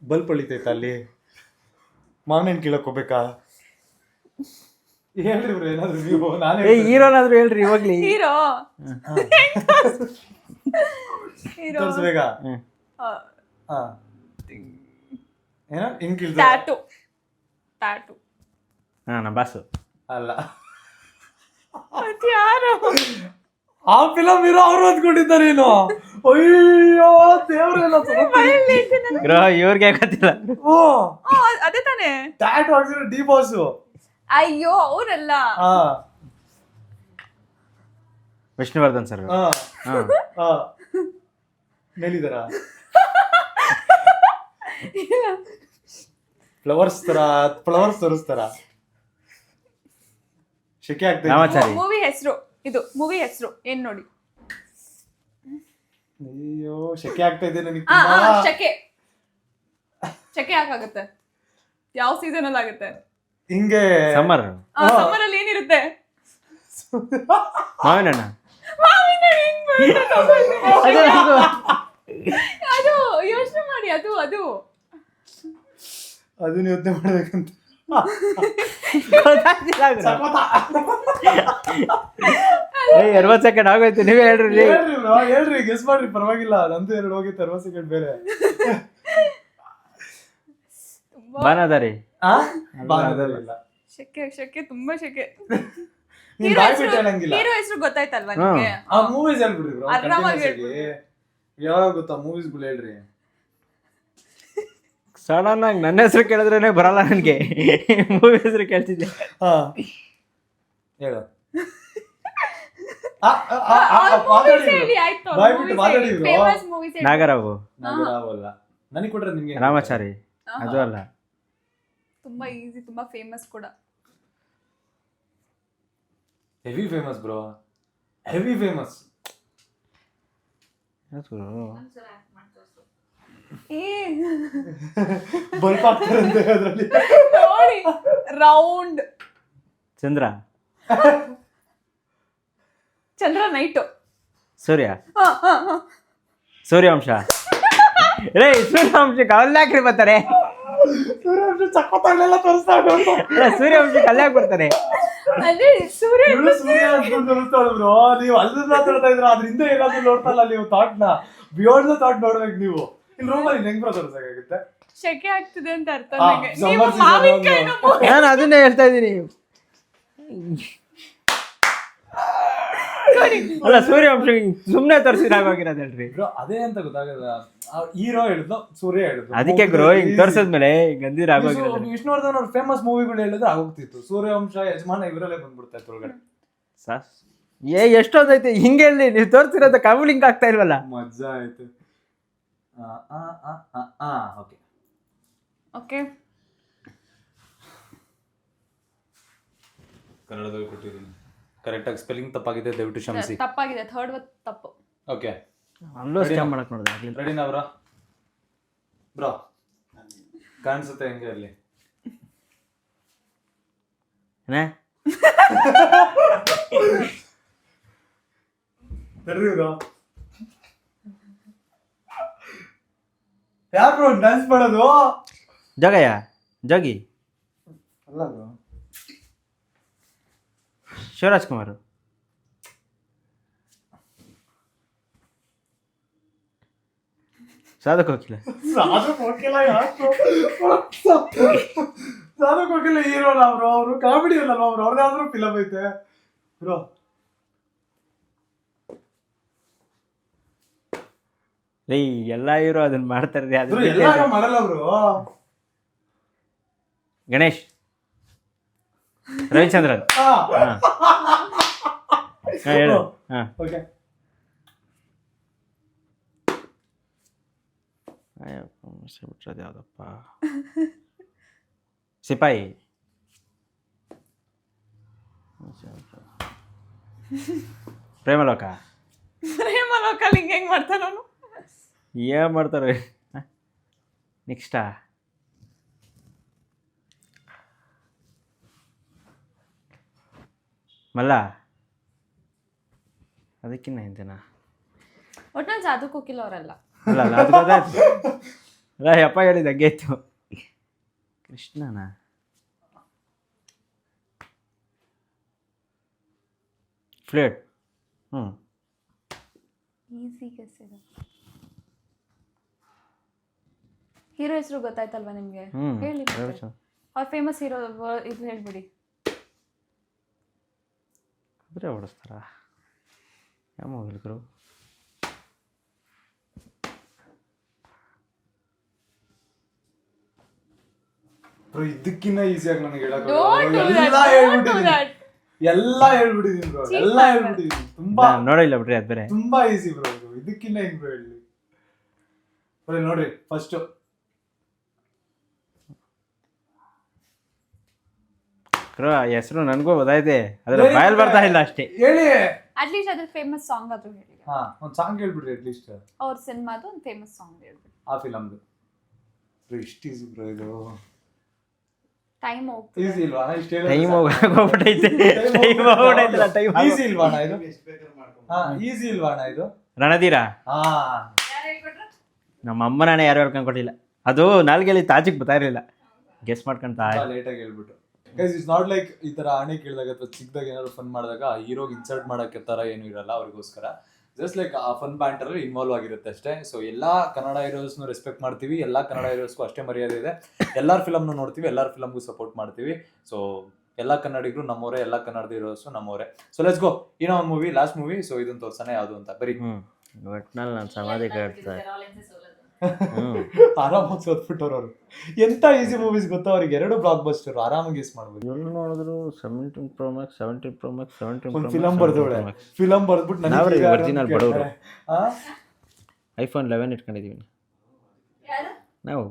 ಬಲ್ಪ್ ಹೊಳಿತೈತ ಅಲ್ಲಿ. ಮಾವನೇನ್ ಕೀಳಕ್ ಹೋಗ್ಬೇಕಾ? ಹೇಳ್ರಿ ಬ್ರೋ ಏನಾದ್ರು ನೀವು. ನಾನೇ ಹೀರೋನಾದ್ರು ಹೇಳ್ರಿ ಇವಾಗ್ಲಿ. Hero hero ತೋರಿಸ್ಬೇಕಾ? ಹಾ ಏನೋ ಹಿಂಗ್ ಕೀಳ್ತ. Tattoo tattoo. ಹಾ ನಮ್ಮ ಬಾಸು. ಅಲ್ಲ, ಮತ್ತೆ ಯಾರು? ಆ ಫಿಲಮ್ ಹೀರೋ ಅವ್ರು ಅಂದ್ಕೊಂಡಿದ್ದಾರೆ ಏನು? ಅಯ್ಯೋ ದೇವ್ರೇನೋ ಗ್ರಹ ಇವ್ರಿಗೆ ಗೊತ್ತಿಲ್ಲ. ಓ ಅದೇ ತಾನೇ ಟ್ಯಾಟೂ ಹಾಕ್ಸಿರೋ ಡಿ ಬಾಸು. ಅಯ್ಯೋ ಅವರಲ್ಲ. ಹಾ ವಿಷ್ಣುವರ್ಧನ್ ಸರ್. ಹಾ ಹಾ ಮೇಲಿದಾರ ಫ್ಲವರ್ಸ್ ತೋರಿಸ್ತಾರ. ಶೆಕೆ ಆಗ್ತದೆ. ರಾಮಾಚಾರಿ. ಮೂವಿ ಹೆಸರು ಇದು, ಮೂವಿ ಹೆಸರು ಏನ್ ನೋಡಿ. ಅಯ್ಯೋ ಶೆಕೆ ಆಗ್ತಾ ಇದೆ ನನಗೆ. ಶೆಕೆ ಶೆಕೆ ಯಾಕಾಗತ್ತೆ? ಯಾವ ಸೀಸನ್ ಅಲ್ಲಿ ಆಗುತ್ತೆ? ಹಿಂಗೆ ಸಮ್ಮರ್. ಸಮ್ಮರ್ ಅಲ್ಲಿ ಏನಿರುತ್ತೆ? ಮಾವಿನ ಹಣ್ಣು. ಅದು ಯೋಚನೆ ಮಾಡಿ, ಅದು ಅದು ಅದನ್ನ ಯೋಚನೆ ಮಾಡ್ಬೇಕಂತ. 60 ಸೆಕೆಂಡ್ ಆಗೋಯ್ತು, ನೀವೇ ಹೇಳ್ರಿ. ಹೇಳ್ರಿ ಗೆಸ್ ಮಾಡ್ರಿ, ಪರವಾಗಿಲ್ಲ. ನಂದು 2 ಹೋಗಿತ್ತು, 60 ಸೆಕೆಂಡ್ ಬೇರೆ. ಬಾನದಾರಿ. ಶೆಕೆ ಶೆಕೆ ತುಂಬಾ ಶೆಕೆ. ಹೀರೋ ಹೆಸರು ಗೊತ್ತಾಯ್ತಲ್ವಾ ನಿಮ್ಗೆ? ಆ ಮೂವೀಸ್ ಹೇಳ್ಬಿಡ್ರಿ ಬ್ರೋ. ಆರಾಮಾಗಿ ಹೇಳ್ಬಿಡಿ. ಯಾವಾಗ ಗೊತ್ತಾ ಮೂವೀಸ್ಗಳು ಹೇಳ್ರಿ. ಸಡನ್ ಆಗಿ ನನ್ನ ಹೆಸರು ಕೇಳಿದ್ರೇನೆ ಬರಲ್ಲ ನನಗೆ, ಮೂವಿ ಹೆಸರು ಕೇಳ್ತಿದ್ದೆ. ಹಾ ಹೇಳು. ನಾಗರಾವು. ನಾಗರಾವಲ್ಲ, ನನಗೆ ಕೊಟ್ರೆ ನಿಮ್ಗೆ. ರಾಮಾಚಾರಿ ಅದು ಅಲ್ಲ. ತುಂಬಾ ಈಸಿ, ತುಂಬಾ ಫೇಮಸ್ ಕೂಡ. Heavy famous bro, heavy famous. Bulb ಆಗ್ತಾರಂತೆ ಅದರಲ್ಲಿ. ನೋಡಿ ರೌಂಡ್ ಚಂದ್ರ. ಚಂದ್ರ ನೈಟು. ಸೂರ್ಯ. ಸೂರ್ಯವಂಶ. ರೇ ಸೂರ್ಯವಂಶಕ್ಕೆ ಅಲ್ಲಾಕ್ರಿ ಬರ್ತಾರೆ. ಸೂರ್ಯವಂಶ ಚಕ್ಕೋತಾಗಲೆಲ್ಲ ತೋರಿಸ್ತಾ ಸೂರ್ಯವಂಶಕ್ಕೆ ಅಲ್ಲಾಕ್ ಬರ್ತಾರೆ. ಅದೇ ಸೂರ್ಯ ಅನ್ಕೊಂಡು ತೋರಿಸ್ತಾಳು ಬ್ರೋ. ನೀವು ಅಲ್ಲಿ ಮಾತಾಡ್ತಾ ಇದ್ರ, ಅದ್ರಿಂದ ಏನಾದ್ರು ನೋಡ್ತಲ್ಲ ನೀವು ಥಾಟ್ನ. ಬಿಯಾಂಡ್ ದ ಥಾಟ್ ನೋಡ್ಬೇಕು ನೀವು. ಇಲ್ಲಿ ರೂಮಲ್ಲಿ ಹೆಂಗ್ ಬ್ರೋ ತೋರಿಸಾಗುತ್ತೆ? ಶೆಕೆ ಆಗ್ತಿದೆ ಅಂತ ಅರ್ಥ. ನಾನು ಅದನ್ನೇ ಹೇಳ್ತಾ ಇದ್ದೀನಿ. ಅಲ್ಲ ಸೂರ್ಯವಂಶ ಸುಮ್ಮನೆ ತೋರಿಸಿದ್ರೆ ಆಗೋಗಿರೋದು ಹೇಳ್ರಿ. ಬ್ರೋ ಅದೇ ಅಂತ ಗೊತ್ತಾಗಲ್ಲ. ಹೀರೋ ಹೇಳಿದ್ನು, ಸೂರ್ಯ ಹೇಳಿದ್ರು. ಅದಕ್ಕೆ ಗ್ರೋ ಹಿಂಗ್ ತೋರ್ಸದ್ಮೇಲೆ ಗಂದಿರ ಆಗೋಗಿರೋದು. ವಿಷ್ಣುವರ್ಧನ್ ಅವ್ರ ಫೇಮಸ್ ಮೂವಿಗಳು ಹೇಳಿದ್ರೆ ಆಗೋಗ್ತಿತ್ತು. ಸೂರ್ಯವಂಶ, ಯಜಮಾನ ಇವರಲ್ಲೇ ಬಂದ್ಬಿಡ್ತಾ ಇತ್ತು ಒಳಗಡೆ. ಎಷ್ಟೊಂದೈತೆ ಹಿಂಗೆ ಹೇಳಿ ನೀವು ತೋರಿಸಿರೋದು ಕವಲಿಂಗ್ ಆಗ್ತಾ ಇಲ್ವಲ್ಲ. ಮಜಾ ಆಯ್ತು. ಓಕೆ ಓಕೆ ಕನ್ನಡದಲ್ಲಿ ಕೊಟ್ಟಿದ್ದೀನಿ. ಕರೆಕ್ಟಾಗಿ ಸ್ಪೆಲ್ಲಿಂಗ್ ತಪ್ಪಾಗಿದೆ, ದಯವಿಟ್ಟು ಕ್ಷಮಿಸಿ. ತಪ್ಪಾಗಿದೆ, ಥರ್ಡ್ ವರ್ಡ್ ತಪ್ಪು. ಓಕೆ ಅಲ್ಲೂ ಸ್ಕ್ಯಾಮ್ ಮಾಡಕ್ ನೋಡಿದೆ. ರೆಡಿನಾ ಬ್ರೋ? ಬ್ರೋ ಕಾಣಿಸುತ್ತೆ ಹೆಂಗೆ ಅಲ್ಲಿ? ಯಾರು ಬ್ರೋ ಡ್ಯಾನ್ಸ್ ಮಾಡೋದು? ಜಗಯ್ಯ ಜಗಿ ಅಲ್ಲ ಬ್ರೋ, ಶಿವರಾಜ್ ಕುಮಾರ್. ಸಾಧಕ್ ಹೋಗಿಲ್ಲ. ಸಾಧಕ್ ಹೋಗಿಲ್ಲ ಹೀರೋ ಅಲ್ಲ ಬ್ರೋ, ಅವರು ಕಾಮಿಡಿ ಅಲ್ಲ ಬ್ರೋ, ಅವ್ರದ್ದಾದ್ರೂ ಫಿಲಮ್ ಐತೆ ಬ್ರೋ. ಲೈ ಎಲ್ಲ ಇರೋ ಅದನ್ನ ಮಾಡ್ತಾರೆ. ಅದು ಎಲ್ಲ ಮಾಡಲ್ಲ ಬ್ರೋ. ಗಣೇಶ್, ರವಿಚಂದ್ರನ್. ಹೇಳು. ಓಕೆ ಬಿಟ್ರದು ಯಾವ್ದಪ್ಪ? ಸಿಪಾಯಿ. ಪ್ರೇಮಲೋಕ. ಪ್ರೇಮಲೋಕಲ್ಲಿ ಹೆಂಗ್ ಮಾಡ್ತಾನ ಅವನು? ಏನ್ ಮಾಡ್ತಾರೆ ನೆಕ್ಸ್ಟಾ? ಮಲ್ಲ. ಅದಕ್ಕಿನ್ನ ಹಿಂದಿನ ಒಟ್ನಲ್ಲಿ ಸಾಧು ಕೋಕಿಲ್ ಅವರಲ್ಲ. ಅಲ್ಲ ಅಲ್ಲ ಅದು ಗೊತ್ತಾಯ್ತು. ಅಲ್ಲ ಯಪ್ಪ ಹೇಳಿದ ಹಂಗೆ ಇತ್ತು. ಕೃಷ್ಣನ ಫ್ಲೇಟ್. ಈಸಿ ಗೆಸ್ ಇದೆ. ಹೀರೋ ಹೆಸರು ಗೊತ್ತಾಯ್ತಲ್ವಾ ನಿಮ್ಗೆ? ಹೇಳಿ. ಅವ್ರ ಫೇಮಸ್ ಹೀರೋ ಇದು ಹೇಳ್ಬಿಡಿ. ಕುದುರೆ ಓಡಿಸ್ತಾರ ಯಾವ ಹೋಗಿದ್ರು? ಇದಕ್ಕಿನ್ನ ಈಸಿಯಾಗಿ ನನಗೆ Don't do that. ಎಲ್ಲ ಹೇಳ್ಬಿಟ್ಟಿದೀನಿ ಬ್ರೋ, ಎಲ್ಲ ಹೇಳ್ಬಿಟ್ಟಿದೀನಿ. ತುಂಬಾ ನೋಡಿಲ್ಲ ಬಿಡ್ರಿ, ಅದು ಬೇರೆ ತುಂಬಾ ಈಸಿ ಬ್ರೋ. ಇದಕ್ಕಿನ್ನ ಹೆಂಗ್ ಹೇಳಿ ಬರೀ ನೋಡ್ರಿ. ಫಸ್ಟ್ ಹೆಸರು ನನಗೂ ಗೊತ್ತಾಯ್ತೆ, ಅದ್ರ ಬಾಯಲ್ಲಿ ಬರ್ತಾ ಇಲ್ಲ ಅಷ್ಟೇ. ಹೇಳಿ ಅಟ್ಲೀಸ್ಟ್ ಅದ್ರ ಫೇಮಸ್ ಸಾಂಗ್ ಆದ್ರೂ ಹೇಳಿ. ಒಂದ್ ಸಾಂಗ್ ಹೇಳ್ಬಿಡ್ರಿ ಅಟ್ಲೀಸ್ಟ್. ಅವ್ರ ಸಿನಿಮಾದು ಒಂದು ಫೇಮಸ್ ಸಾಂಗ್ ಹೇಳ್ಬಿಡಿ. ಆ ಫಿಲಮ್ದು. ಇಷ್ಟ ಈಸಿ ಬ್ರೋ ಇದು. ಟೈಮ್ ಹೋಗ್ತದೆ. ಈಸಿ ಇಲ್ವಾ? ಇಷ್ಟ ಟೈಮ್ ಹೋಗ್ಬಿಟ್ಟೈತೆ. ಟೈಮ್ ಹೋಗ್ಬಿಟ್ಟೈತಲ್ಲ. ಟೈಮ್ ಈಸಿ ಇಲ್ವಾ ಇದು? ಈಸಿ ಇಲ್ವಾ ಇದು? ರಣಧೀರ. ನಮ್ಮ ಅಮ್ಮನೇ ಯಾರು ಹೇಳ್ಕೊಂಡ್ ಕೊಟ್ಟಿಲ್ಲ. ಅದು ನಾಲ್ಗೆಲ್ಲಿ ತಾಜಿಕ್ ಬರ್ತಾ ಇರಲಿಲ್ಲ. ಗೆಸ್ ಮಾಡ್ಕೊಂತ ಲೇಟಾಗಿ ಹೇಳ್ಬಿಟ್ಟು. ಗೈಸ್ ಇಟ್ಸ್ ನಾಟ್ ಲೈಕ್ ಈ ತರ ಆಣೆ ಕೇಳಿದಾಗ ಅಥವಾ ಚಿಕ್ಕದಾಗ ಏನಾದ್ರು ಫನ್ ಮಾಡಿದಾಗ ಹೀರೋಗೆ ಇನ್ಸರ್ಟ್ ಮಾಡಕ್ಕೆ ತರ ಏನು ಇರಲ್ಲ ಅವ್ರಿಗೋಸ್ಕರ. ಜಸ್ಟ್ ಲೈಕ್ ಆ ಫನ್ ಬ್ಯಾಂಟರ್ ಇನ್ವಾಲ್ವ್ ಆಗಿರುತ್ತೆ ಅಷ್ಟೇ. ಸೊ ಎಲ್ಲಾ ಕನ್ನಡ ಹೀರೋಸ್ನು ರೆಸ್ಪೆಕ್ಟ್ ಮಾಡ್ತೀವಿ, ಎಲ್ಲಾ ಕನ್ನಡ ಹೀರೋಸ್ಗೂ ಅಷ್ಟೇ ಮರ್ಯಾದೆ ಇದೆ. ಎಲ್ಲಾರ ಫಿಲಮ್ನು ನೋಡ್ತೀವಿ, ಎಲ್ಲಾರ ಫಿಲಮ್ಗೂ ಸಪೋರ್ಟ್ ಮಾಡ್ತೀವಿ. ಸೊ ಎಲ್ಲಾ ಕನ್ನಡಿಗರು ನಮ್ಮವರೇ, ಎಲ್ಲಾ ಕನ್ನಡದ ಹೀರೋಸು ನಮ್ಮವರೇ. ಸೊ ಲೆಟ್ಸ್ ಗೋ. ಇನ್ನೂ ಒಂದು ಮೂವಿ, ಲಾಸ್ಟ್ ಮೂವಿ. ಸೊ ಇದನ್ನ ತೋರ್ಸನೆ ಯಾವುದು ಅಂತ ಬರೀ ಒಟ್ನಲ್ಲಿ ನಾನು ಸಮಾಧಿ ಕಟ್ತಾರೆ. ಆರಾಮಾಗಿ ಸೋತ್ಬಿಟ್ಟವ್ರು ಅವರು. ಎಂತ ಈಸಿ ಮೂವೀಸ್ ಗೊತ್ತಾ ಅವ್ರಿಗೆ? 2 ಬ್ಲಾಕ್ ಬಸ್ಟರ್ ಆರಾಮಾಗಿ ಗೆಸ್ ಮಾಡ್ಬೋದು. ಎಲ್ಲ ನೋಡಿದ್ರು 17 Pro Max, 17 Pro Max, 17 Pro Max. Film ಬರ್ದೋಳೆ, ಫಿಲಂ ಬರ್ದ್ಬಿಟ್ಟು ನನಗೆ ಒರಿಜಿನಲ್ ಬಡವರು iPhone 11 ಇಟ್ಕೊಂಡಿದೀವಿ ನಾವು.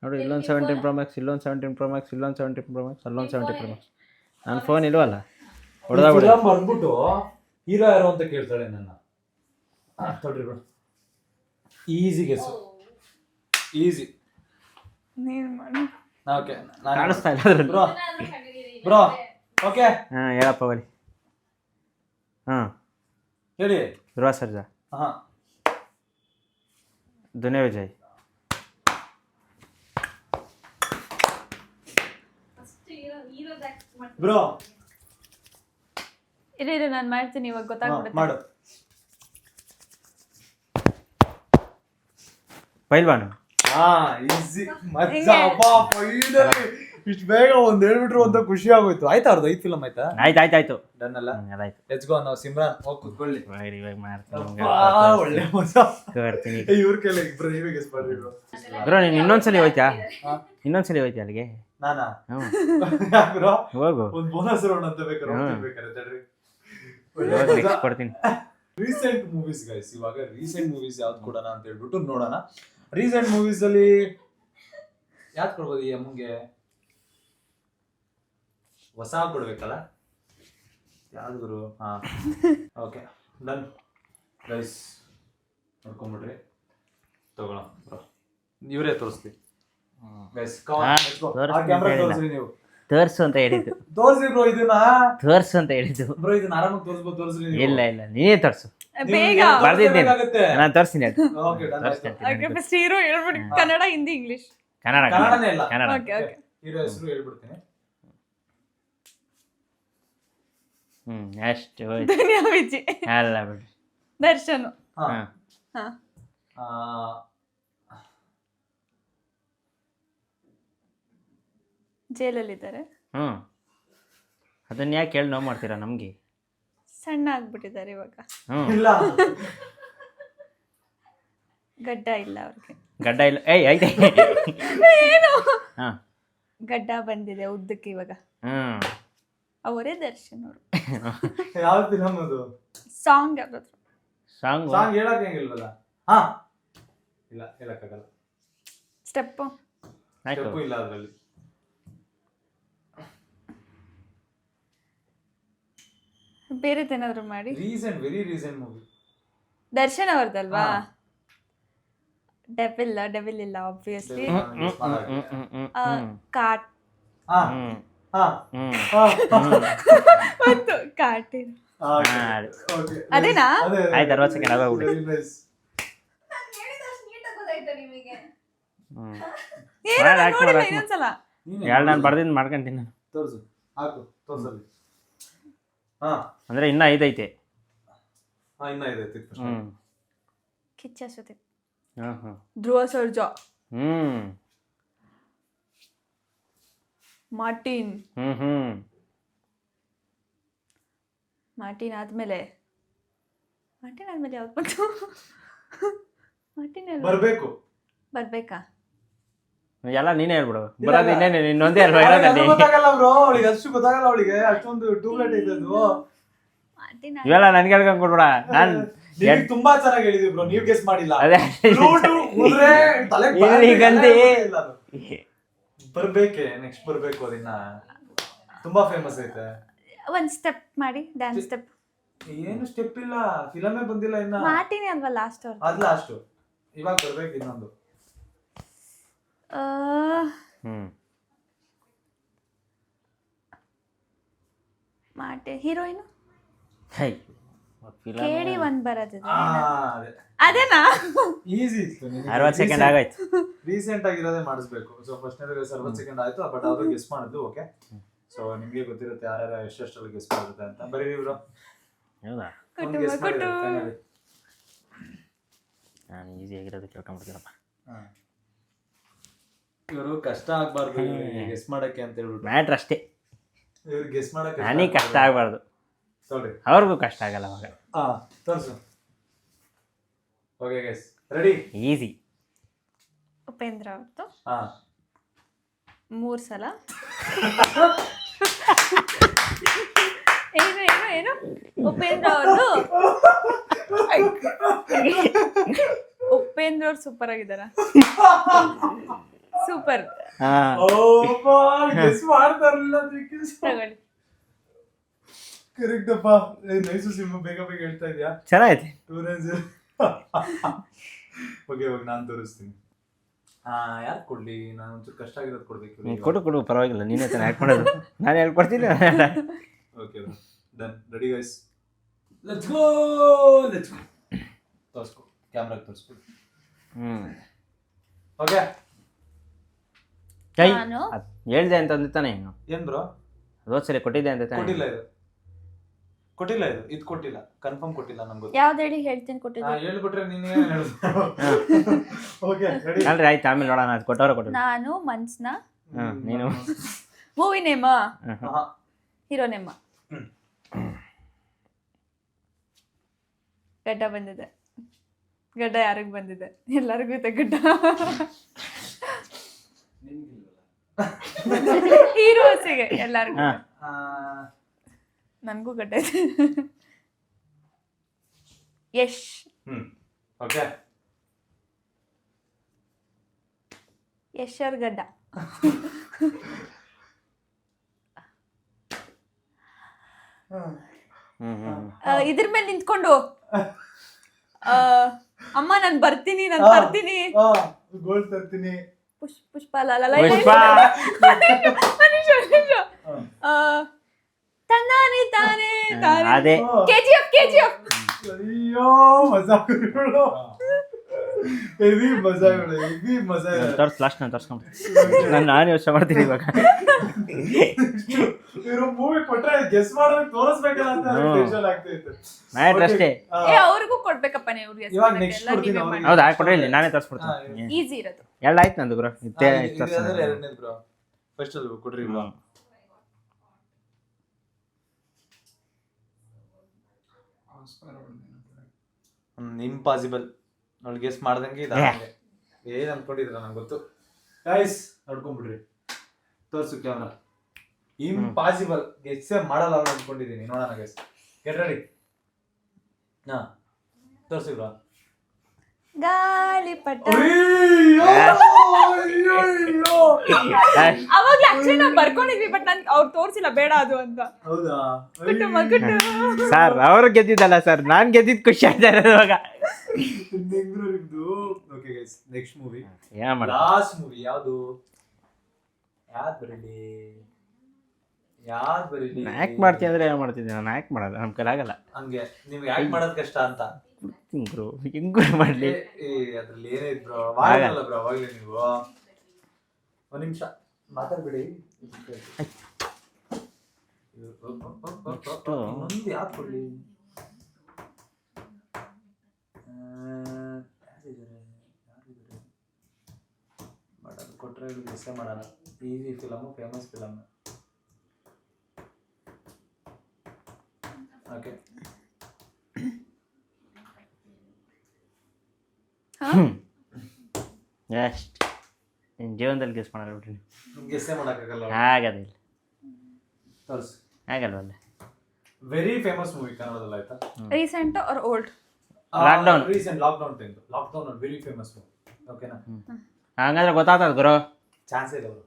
ನೋಡಿ, ಇಲ್ಲೊಂದು 17 Pro Max, ಇಲ್ಲೊಂದು 17 Pro Max, ಇಲ್ಲೊಂದು 17 Pro Max, ಅಲ್ಲೊಂದು 17 Pro Max. ನನ್ನ ಫೋನ್ ಇಲ್ವಲ್ಲ, ಫಿಲಂ ಬರ್ದ್ಬಿಟ್ಟು ಹೀರೋ ಯಾರು ಅಂತ ಕೇಳ್ತಾಳೆ ನನ್ನ. ತೊಡ್ರಿ bro, easy guess, easy. Okay, ಕಾಣಿಸ್ತಾ ಇಲ್ಲ ಅದ್ರಲ್ಲಿ ಬ್ರೋ. ಓಕೆ, ಹೇಳಪ್ಪ ಬಲಿ. ಹೇಳಿ. ಧ್ರುವ ಸರ್ಜಾ, ದುನಿಯಾ ವಿಜಯ್, ಬ್ರೋ. ಇಲ್ಲ ನಾನು ಮಾಡ್ತೀನಿ, ಇವಾಗ ಗೊತ್ತಾಗ್ಬಿಡುತ್ತೆ. ಮಾಡು. ಪೈಲ್ವಾನ್. ಈಸಿ. ಮಚ್ಚಾ, ಅಬ್ಬಾ, ಫೈನಲಿ ಇಷ್ಟು ಬೇಗ ಒಂದ್ ಹೇಳ್ಬಿಟ್ರು ಅಂತ ಖುಷಿ ಆಗೋಯ್ತು. ಆಯ್ತಾ ಅವ್ರದ್ದು 5 ಫಿಲಮ್ ಆಯ್ತಾ? ಆಯ್ತು ಡನ್ ಅಲ್ಲ? ಅದಾಯ್ತು. Let's go. ನಾವು ಸಿಮ್ರಾನ್ ಹೋಗಿ ಕುತ್ಕೊಳ್ಳಿ. ಇವಾಗ ಒಳ್ಳೆ ಮಜಾ. ಮಾಡ್ತೀನಿ. ಇವ್ರ ಕೈಲಿ ಇಬ್ರು ನೀವೇ ಗೆಸ್ ಮಾಡ್ರಿ. ಬ್ರೋ ನೀನ್ ಇನ್ನೊಂದ್ಸಲಿ ಹೋಯ್ತಾ ಅಲ್ಲಿಗೆ? ನಾನಾ? ಬ್ರೋ ಹೋಗು, ಒಂದ್ ಬೋನಸ್ ರೌಂಡ್ ಅಂತ ಬೇಕಾದ್ರೆ ತಡ್ರಿ. ನೆಕ್ಸ್ಟ್ ಕೊಡ್ತೀನಿ. ರೀಸೆಂಟ್ ಮೂವೀಸ್ ಗೈಸ್, ಇವಾಗ ರೀಸೆಂಟ್ ಮೂವೀಸ್ ಯಾವ್ದು ಕೊಡೋಣ ಅಂತ ಹೇಳ್ಬಿಟ್ಟು ನೋಡೋಣ. ರೀಸೆಂಟ್ ಮೂವೀಸ್ ಅಲ್ಲಿ ಯಾವ್ದು ಕೊಡ್ಬೋದು? ಈ ಅಮ್ಮಂಗೆ ಹೊಸ ಕೊಡ್ಬೇಕಲ್ಲ, ಯಾವ್ದು ಗುರು? ಹಾ ಓಕೆ ಡನ್ ಗೈಸ್, ನೋಡ್ಕೊಂಬಿಡ್ರಿ, ತಗೊಳ ಬ್ರೋ. ಇವರೇ ತೋರಿಸ್ಲಿ ಗೈಸ್. ತೋರಿಸ್ರಿ ನೀವು. ತೋರ್ಸು ಅಂತ ಹೇಳಿದ್ದು. ತೋರಿಸ್ರಿ ಬ್ರೋ, ಇದನ್ನ ತೋರ್ಸು ಅಂತ ಹೇಳಿದ್ದು ಬ್ರೋ. ಇದನ್ನ ಆರಾಮಾಗಿ ತೋರಿಸ್ಬೋದು. ತೋರಿಸ್ರಿ. ಇಲ್ಲ ನೀನೇ ತೋರ್ಸು. ಬೇಗ ಬರ್ದಿದ್ದೀನಿ ನಾನು, ತೋರಿಸ್ತೀನಿ. ಓಕೆ ಡನ್ ಆಯ್ತು. ಫಸ್ಟ್ ಹೀರೋ ಹೇಳ್ಬಿಡಿ. ಕನ್ನಡ, ಹಿಂದಿ, ಇಂಗ್ಲಿಷ್. ಕನ್ನಡನೇ ಇಲ್ಲ. ಕನ್ನಡ. Okay okay. ಹೀರೋ ಹೆಸರು ಹೇಳ್ಬಿಡ್ತೀನಿ. ಅಷ್ಟು ದುನಿಯಾ ವಿಜಿ. ಅಲ್ಲ ಬಿಡಿ. ದರ್ಶನ್. ಹಾ ಹಾ ಜೈಲಲ್ಲಿದ್ದಾರೆ. ಅದನ್ನ ಯಾಕೆ ಹೇಳಿ ನೋವು ಮಾಡ್ತೀರಾ ನಮ್ಗೆ? ಸಣ್ಣ ಆಗ್ಬಿಟ್ಟಿದ್ದಾರೆ ಇವಾಗ. ಇಲ್ಲ ಗಡ್ಡ ಇಲ್ಲ ಅವ್ರಿಗೆ. ಗಡ್ಡ ಇಲ್ಲ. ಐತೆ. ಏನು ಹಾ ಗಡ್ಡ ಬಂದಿದೆ ಉದ್ದಕ್ಕೆ ಇವಾಗ. ಅವರೇ ದರ್ಶನ್ ಅವರು. ಯಾವ ಫಿಲಮ್ ಅದು? ಸಾಂಗ್ ಯಾವ್ದಾದ್ರು? ಸಾಂಗ್ ಹೇಳಕ್ ಹೆಂಗಿಲ್ವಲ್ಲ? ಹಾ ಇಲ್ಲ, ಹೇಳಕ್ಕಾಗಲ್ಲ. ಸ್ಟೆಪ್ ಇಲ್ಲ ಅದ್ರಲ್ಲಿ. ಬೇರೆದೇನಾದ್ರು ಮಾಡಿ. Very recent movie. ದರ್ಶನ್ ಅವ್ರದಲ್ವಾ? ಡೆವಿಲ್ ಇಲ್ಲ ಆಬ್ವಿಯಸ್ಲಿ. ಕಾಟ್ ಮತ್ತು ಕಾಟಿನ ಅದೇನಾ? ಆಯ್ತು, 60 ಸೆಕೆಂಡ್ ಆಗೋಗ್ಬಿಡಿ. ಇನ್ನೊಂದ್ಸಲ ನಾನು ಬರ್ದಿದ್ದು ಮಾಡ್ಕೊಂತೀನಿ. ತೋರ್ಸು, ಹಾಕು, ತೋರ್ಸಲ್ಲಿ. ಅಂದ್ರೆ ಇನ್ನ 5 ಐತೆ. ಇನ್ನ 5 ಐತೆ. ಕಿಚ್ಚ ಸುದೀಪ್, ಧ್ರುವ ಸರ್ಜಾ, ಮಾರ್ಟಿನ್. ಮಾರ್ಟಿನ್ ಆದ್ಮೇಲೆ ಯಾವ್ದು ಬಂತು? ಮಾರ್ಟಿನ್ ಬರ್ಬೇಕಾ? ಎಲ್ಲ ನೀನೇ ಹೇಳ್ಬಿಡು. ಬರೋದು ಇನ್ನೇನು, ಇನ್ನೊಂದೇ ಅಲ್ವಾ ಇರೋದಲ್ಲಿ. ಬ್ರೋ ಅವಳಿಗೆ ಅಷ್ಟು ಗೊತ್ತಾಗಲ್ಲ. ಅವಳಿಗೆ ಅಷ್ಟೊಂದು ಟ್ಯೂಬ್ಲೈಟ್ ಇದೆ ಅದು. ಇವೆಲ್ಲ ನನ್ಗೆ ಹೇಳ್ಕೊಂಡ್ ಕೊಡ್ಬೇಡ. ನಾನು ತುಂಬಾ ಚೆನ್ನಾಗಿ ಹೇಳಿದ್ವಿ ಬ್ರೋ, ನೀವು ಗೆಸ್ ಮಾಡಿಲ್ಲ. ಅದೇ ಬರ್ಬೇಕೆ, ನೆಕ್ಸ್ಟ್ ಬರ್ಬೇಕು. ಅದಿನ್ನ ತುಂಬಾ ಫೇಮಸ್ ಐತೆ. ಒಂದ್ ಸ್ಟೆಪ್ ಮಾಡಿ, ಡ್ಯಾನ್ಸ್ ಸ್ಟೆಪ್. ಏನು ಸ್ಟೆಪ್ ಇಲ್ಲ, ಫಿಲಮೇ ಬಂದಿಲ್ಲ ಇನ್ನ. ಮಾರ್ಟಿನ್ ಅಲ್ವಾ ಲಾಸ್ಟ್ ಅವ್ರು? ಅದ್ ಲಾಸ್ಟ್, ಇವಾಗ ಬರ್ಬೇಕು ಇನ್ನೊಂದು. ಮಾರ್ಟಿನ್ ಹೀರೋಯಿನ್ ಕೇಳಿ ಒಂದ್ ಬರೋದಿದೆ. ಅದೇನಾ? ಈಸಿ ಇತ್ತು. 60 ಸೆಕೆಂಡ್ ಆಗೋಯ್ತು. ರೀಸೆಂಟ್ ಆಗಿರೋದೇ ಮಾಡಿಸ್ಬೇಕು. ಸೊ ಫಸ್ಟ್ 60 ಸೆಕೆಂಡ್ ಆಯ್ತು, ಬಟ್ ಅವ್ರು ಗೆಸ್ ಮಾಡಿದ್ದು. ಓಕೆ, ಸೊ ನಿಮ್ಗೆ ಗೊತ್ತಿರುತ್ತೆ ಯಾರ್ಯಾರು ಎಷ್ಟೆಷ್ಟಲ್ಲಿ ಗೆಸ್ ಮಾಡಿರುತ್ತೆ ಅಂತ. ಬರೀ ಇವ್ರು ಹೌದಾ? ನಾನು ಈಸಿ ಆಗಿರೋದು ಕೇಳ್ಕೊಂಡ್ಬಿಡ್ತೀನಪ್ಪ. ಇವರು ಕಷ್ಟ ಆಗ್ಬಾರ್ದು ಗೆಸ್ ಮಾಡಕ್ಕೆ ಅಂತ ಹೇಳ್ಬಿಟ್ಟು ಮ್ಯಾಟ್ರ್ ಅಷ್ಟೇ. ಇವ್ರು ಗೆಸ್ ಮಾಡಕ್ಕೆ ನನಗೆ ಕಷ್ಟ ಆಗ್ಬಾರ್ದು, ಸಾರಿ ಅವ್ರಿಗೂ ಕಷ್ಟ ಆಗಲ್ಲ ಅವಾಗ. ತೋರ್ಸು. Okay guys, ready? Easy. Upendra ಅವ್ರದ್ದು 3 ಸಲ. ಏನು ಉಪೇಂದ್ರ ಅವ್ರದ್ದು. ಉಪೇಂದ್ರ ಅವ್ರು ಸೂಪರ್ ಆಗಿದಾರ. ಸೂಪರ್. ತಗೊಳ್ಳಿ. ಕರೆಕ್ಟ್ ಅಪ್ಪ. ನೈಸು ಸಿಂಹ, ಬೇಗ ಹೇಳ್ತಾ ಇದೆಯಾ? ಚೆನ್ನಾಗೈತೆ. ಓಕೆ, ಇವಾಗ ನಾನು ತೋರಿಸ್ತೀನಿ. ಯಾರು ಕೊಡ್ಲಿ? ನಾನು ಒಂಚೂರು ಕಷ್ಟ ಆಗಿರೋದು ಕೊಡ್ಬೇಕು. ಕೊಡು ಪರವಾಗಿಲ್ಲ, ನೀನೇ ತಾನೇ ಆ್ಯಕ್ಟ್ ಮಾಡೋದು. ನಾನು ಹೇಳ್ಕೊಡ್ತೀನಿ. Okay done. Ready guys, let's go. ತೋರಿಸ್ಕೊ, ಕ್ಯಾಮ್ರಾಗೆ ತೋರಿಸ್ಕೊಡಿ. ಓಕೆ, ಹೇಳ್ದೆ ಅಂತ ಅಂದಿತ್ತಾನೆ. ಏನ್ ಬ್ರೋ? ಹೋದ್ ಸರಿ ಕೊಟ್ಟಿದ್ದೆ ಅಂತ ತಾನೆ? ಕೊಟ್ಟಿಲ್ಲ ಇದು ಕೊಟ್ಟಿಲ್ಲ, ಕನ್ಫರ್ಮ್ ಕೊಟ್ಟಿಲ್ಲ. ನಂಗೆ ಯಾವ್ದು ಹೇಳಿ ಹೇಳ್ತೀನಿ. ಕೊಟ್ಟಿದ್ದೆ ಹೇಳ್ಬಿಟ್ರೆ ನೀನೇ ಹೇಳು. Okay ready? ಅಲ್ರಿ ಆಯ್ತು, ಆಮೇಲೆ ನೋಡೋಣ. ಅದು ಕೊಟ್ಟವ್ರೆ ಕೊಟ್ಟು. ನಾನು ಮನ್ಸ್ನ ನೀನು ಮೂವಿ ನೇಮ ಹೀರೋ ನೇಮ ಗಡ್ಡ ಬಂದಿದೆ. ಗಡ್ಡ ಯಾರಿಗ್ ಬಂದಿದೆ? ಎಲ್ಲರಿಗೂ ಇದೆ ಗಡ್ಡ. ಹೀರೋಸಿಗೆ ಎಲ್ಲರಿಗೂ. ನನ್ಗೂ ಗಡ್ಡ ಇದೆ. ಯಶ್. ಓಕೆ. ಯಶ್ ಅವ್ರ ಗಡ್ಡ. ಇದ್ರ ಮೇಲೆ ನಿಂತ್ಕೊಂಡು ಅಮ್ಮ ನಾನ್ ಬರ್ತೀನಿ ನಾನ್ ತರ್ತೀನಿ ಗೋಲ್ಡ್ ತರ್ತೀನಿ. ಪುಷ್ಪ ತನ್ನಾನೆ ತಾನೆ ತಾನೆ ಕೆಜಿಎಫ್. ಅಯ್ಯೋ ಮಜಾ ತೋರ್ಸ್ ಲಾಸ್ಟ್ ನಾನು ತೋರ್ಸ್ಕೊಂಡು ನಾನು ಯೋಚನೆ ಮಾಡ್ತೀನಿ ಇವಾಗ. ಮೂವಿ ಕೊಟ್ರೆ ಗೆಸ್ ಮಾಡೋದಕ್ಕೆ ತೋರಿಸ್ಬೇಕಲ್ಲ ಅಂತ ಮ್ಯಾಟ್ರ್ ಅಷ್ಟೇ. ಅವ್ರಿಗೂ ಕೊಡ್ಬೇಕಪ್ಪ ನೀವು. ಹೌದಾ ಕೊಡ್ರಿ ಇಲ್ಲಿ ನಾನೇ ತೋರಿಸ್ಬಿಡ್ತೀನಿ. ಈಸಿ ಇರೋದು. ಎರಡು ಆಯ್ತು ನಂದು ಗುರು. ಫಸ್ಟ್ ಅದು ಕೊಡ್ರಿ. ಇಂಪಾಸಿಬಲ್. ಅವ್ಳು ಗೆಸ್ ಮಾಡ್ದಂಗೆ ಏನ್ ಅನ್ಕೊಂಡಿದ್ರ ನಂಗೆ ಗೊತ್ತು. ಗೈಸ್ ನೋಡ್ಕೊಂಡ್ಬಿಡ್ರಿ, ತೋರ್ಸು ಕ್ಯಾಮ್ರಾ. ಇಂಪಾಸಿಬಲ್ ಗೆಸ್ ಮಾಡಲ್ಲ ಅವ್ರು ಅನ್ಕೊಂಡಿದೀನಿ. ನೋಡೋಣ ಗೈಸ್, ಗೆಟ್ ರೆಡಿ. ತೋರ್ಸಿ ಬ್ರೋ. ಗಾಳಿಪಟ. ಅವಾಗ್ಲೇ ಆಕ್ಚುಲಿ ನಾವು ಬರ್ಕೊಂಡಿದ್ವಿ, ಬಟ್ ನನ್ ಅವ್ರು ತೋರ್ಸಿಲ್ಲ ಬೇಡ ಅದು ಅಂತ. ಹೌದಾ? ಸರ್ ಅವರು ಗೆದ್ದಿದ್ದಲ್ಲ ಸರ್, ನಾನ್ ಗೆದ್ದಿದ್ ಖುಷಿ ಆಯ್ತಾ ಇವಾಗ. Okay guys, next movie. ಏನ್ ಮಾಡ ಲಾಸ್ಟ್ ಮೂವಿ ಯಾವುದು? ಯಾವ್ದು ಬರೀಲಿ? ಆಕ್ಟ್ ಮಾಡ್ತೀನಿ ಅಂದ್ರೆ ಏನ್ ಮಾಡ್ತಿದ್ದೆ ನಾನು? ಆಕ್ಟ್ ಮಾಡಲ್ಲ, ನಮ್ ಕೈಲಿ ಆಗಲ್ಲ. ಹಂಗೆ ನಿಮ್ಗೆ ಆಕ್ಟ್ ಮಾಡೋದ್ ಕಷ್ಟ ಅಂತ ಬ್ರೋ, ಹೆಂಗ್ ಮಾಡ್ಲಿ? ಅದ್ರಲ್ಲಿ ಏನೇ ಬ್ರೋ, ಆಗಲ್ಲ ಬ್ರೋ. ಅವಾಗ್ಲೇ ನೀವು ಒಂದ್ ನಿಮಿಷ ಮಾತಾಡ್ಬಿಡಿ. ಇನ್ನೊಂದು ಯಾವ್ದು ಕೊಡ್ಲಿ? ಬಟ್ ಅದು ಕೊಟ್ರೆ ಗೆಸ್ಸೇ ಮಾಡೋಣ. Easy film, famous film. Okay, ಎಷ್ಟು ನಿನ್ ಜೀವನದಲ್ಲಿ ಗೆಸ್ ಮಾಡಲ್ಲ ಬಿಟ್ರಿ. ಗೆಸ್ಸೇ ಮಾಡೋಕ್ಕಾಗಲ್ಲ. ಆಗದಿಲ್ಲ, ತೋರ್ಸು. ಆಗಲ್ವಲ್ಲ. ವೆರಿ ಫೇಮಸ್ ಮೂವಿ ಕನ್ನಡದಲ್ಲಿ, ಆಯ್ತಾ? Recent or old? Lockdown. Recent lockdown time. Lockdown very famous movie. ಓಕೆನಾ? ಹಂಗಾದ್ರೆ ಗೊತ್ತಾಗ್ತದ ಗುರು. ಚಾನ್ಸ್ ಇಲ್ಲ ಅವರು.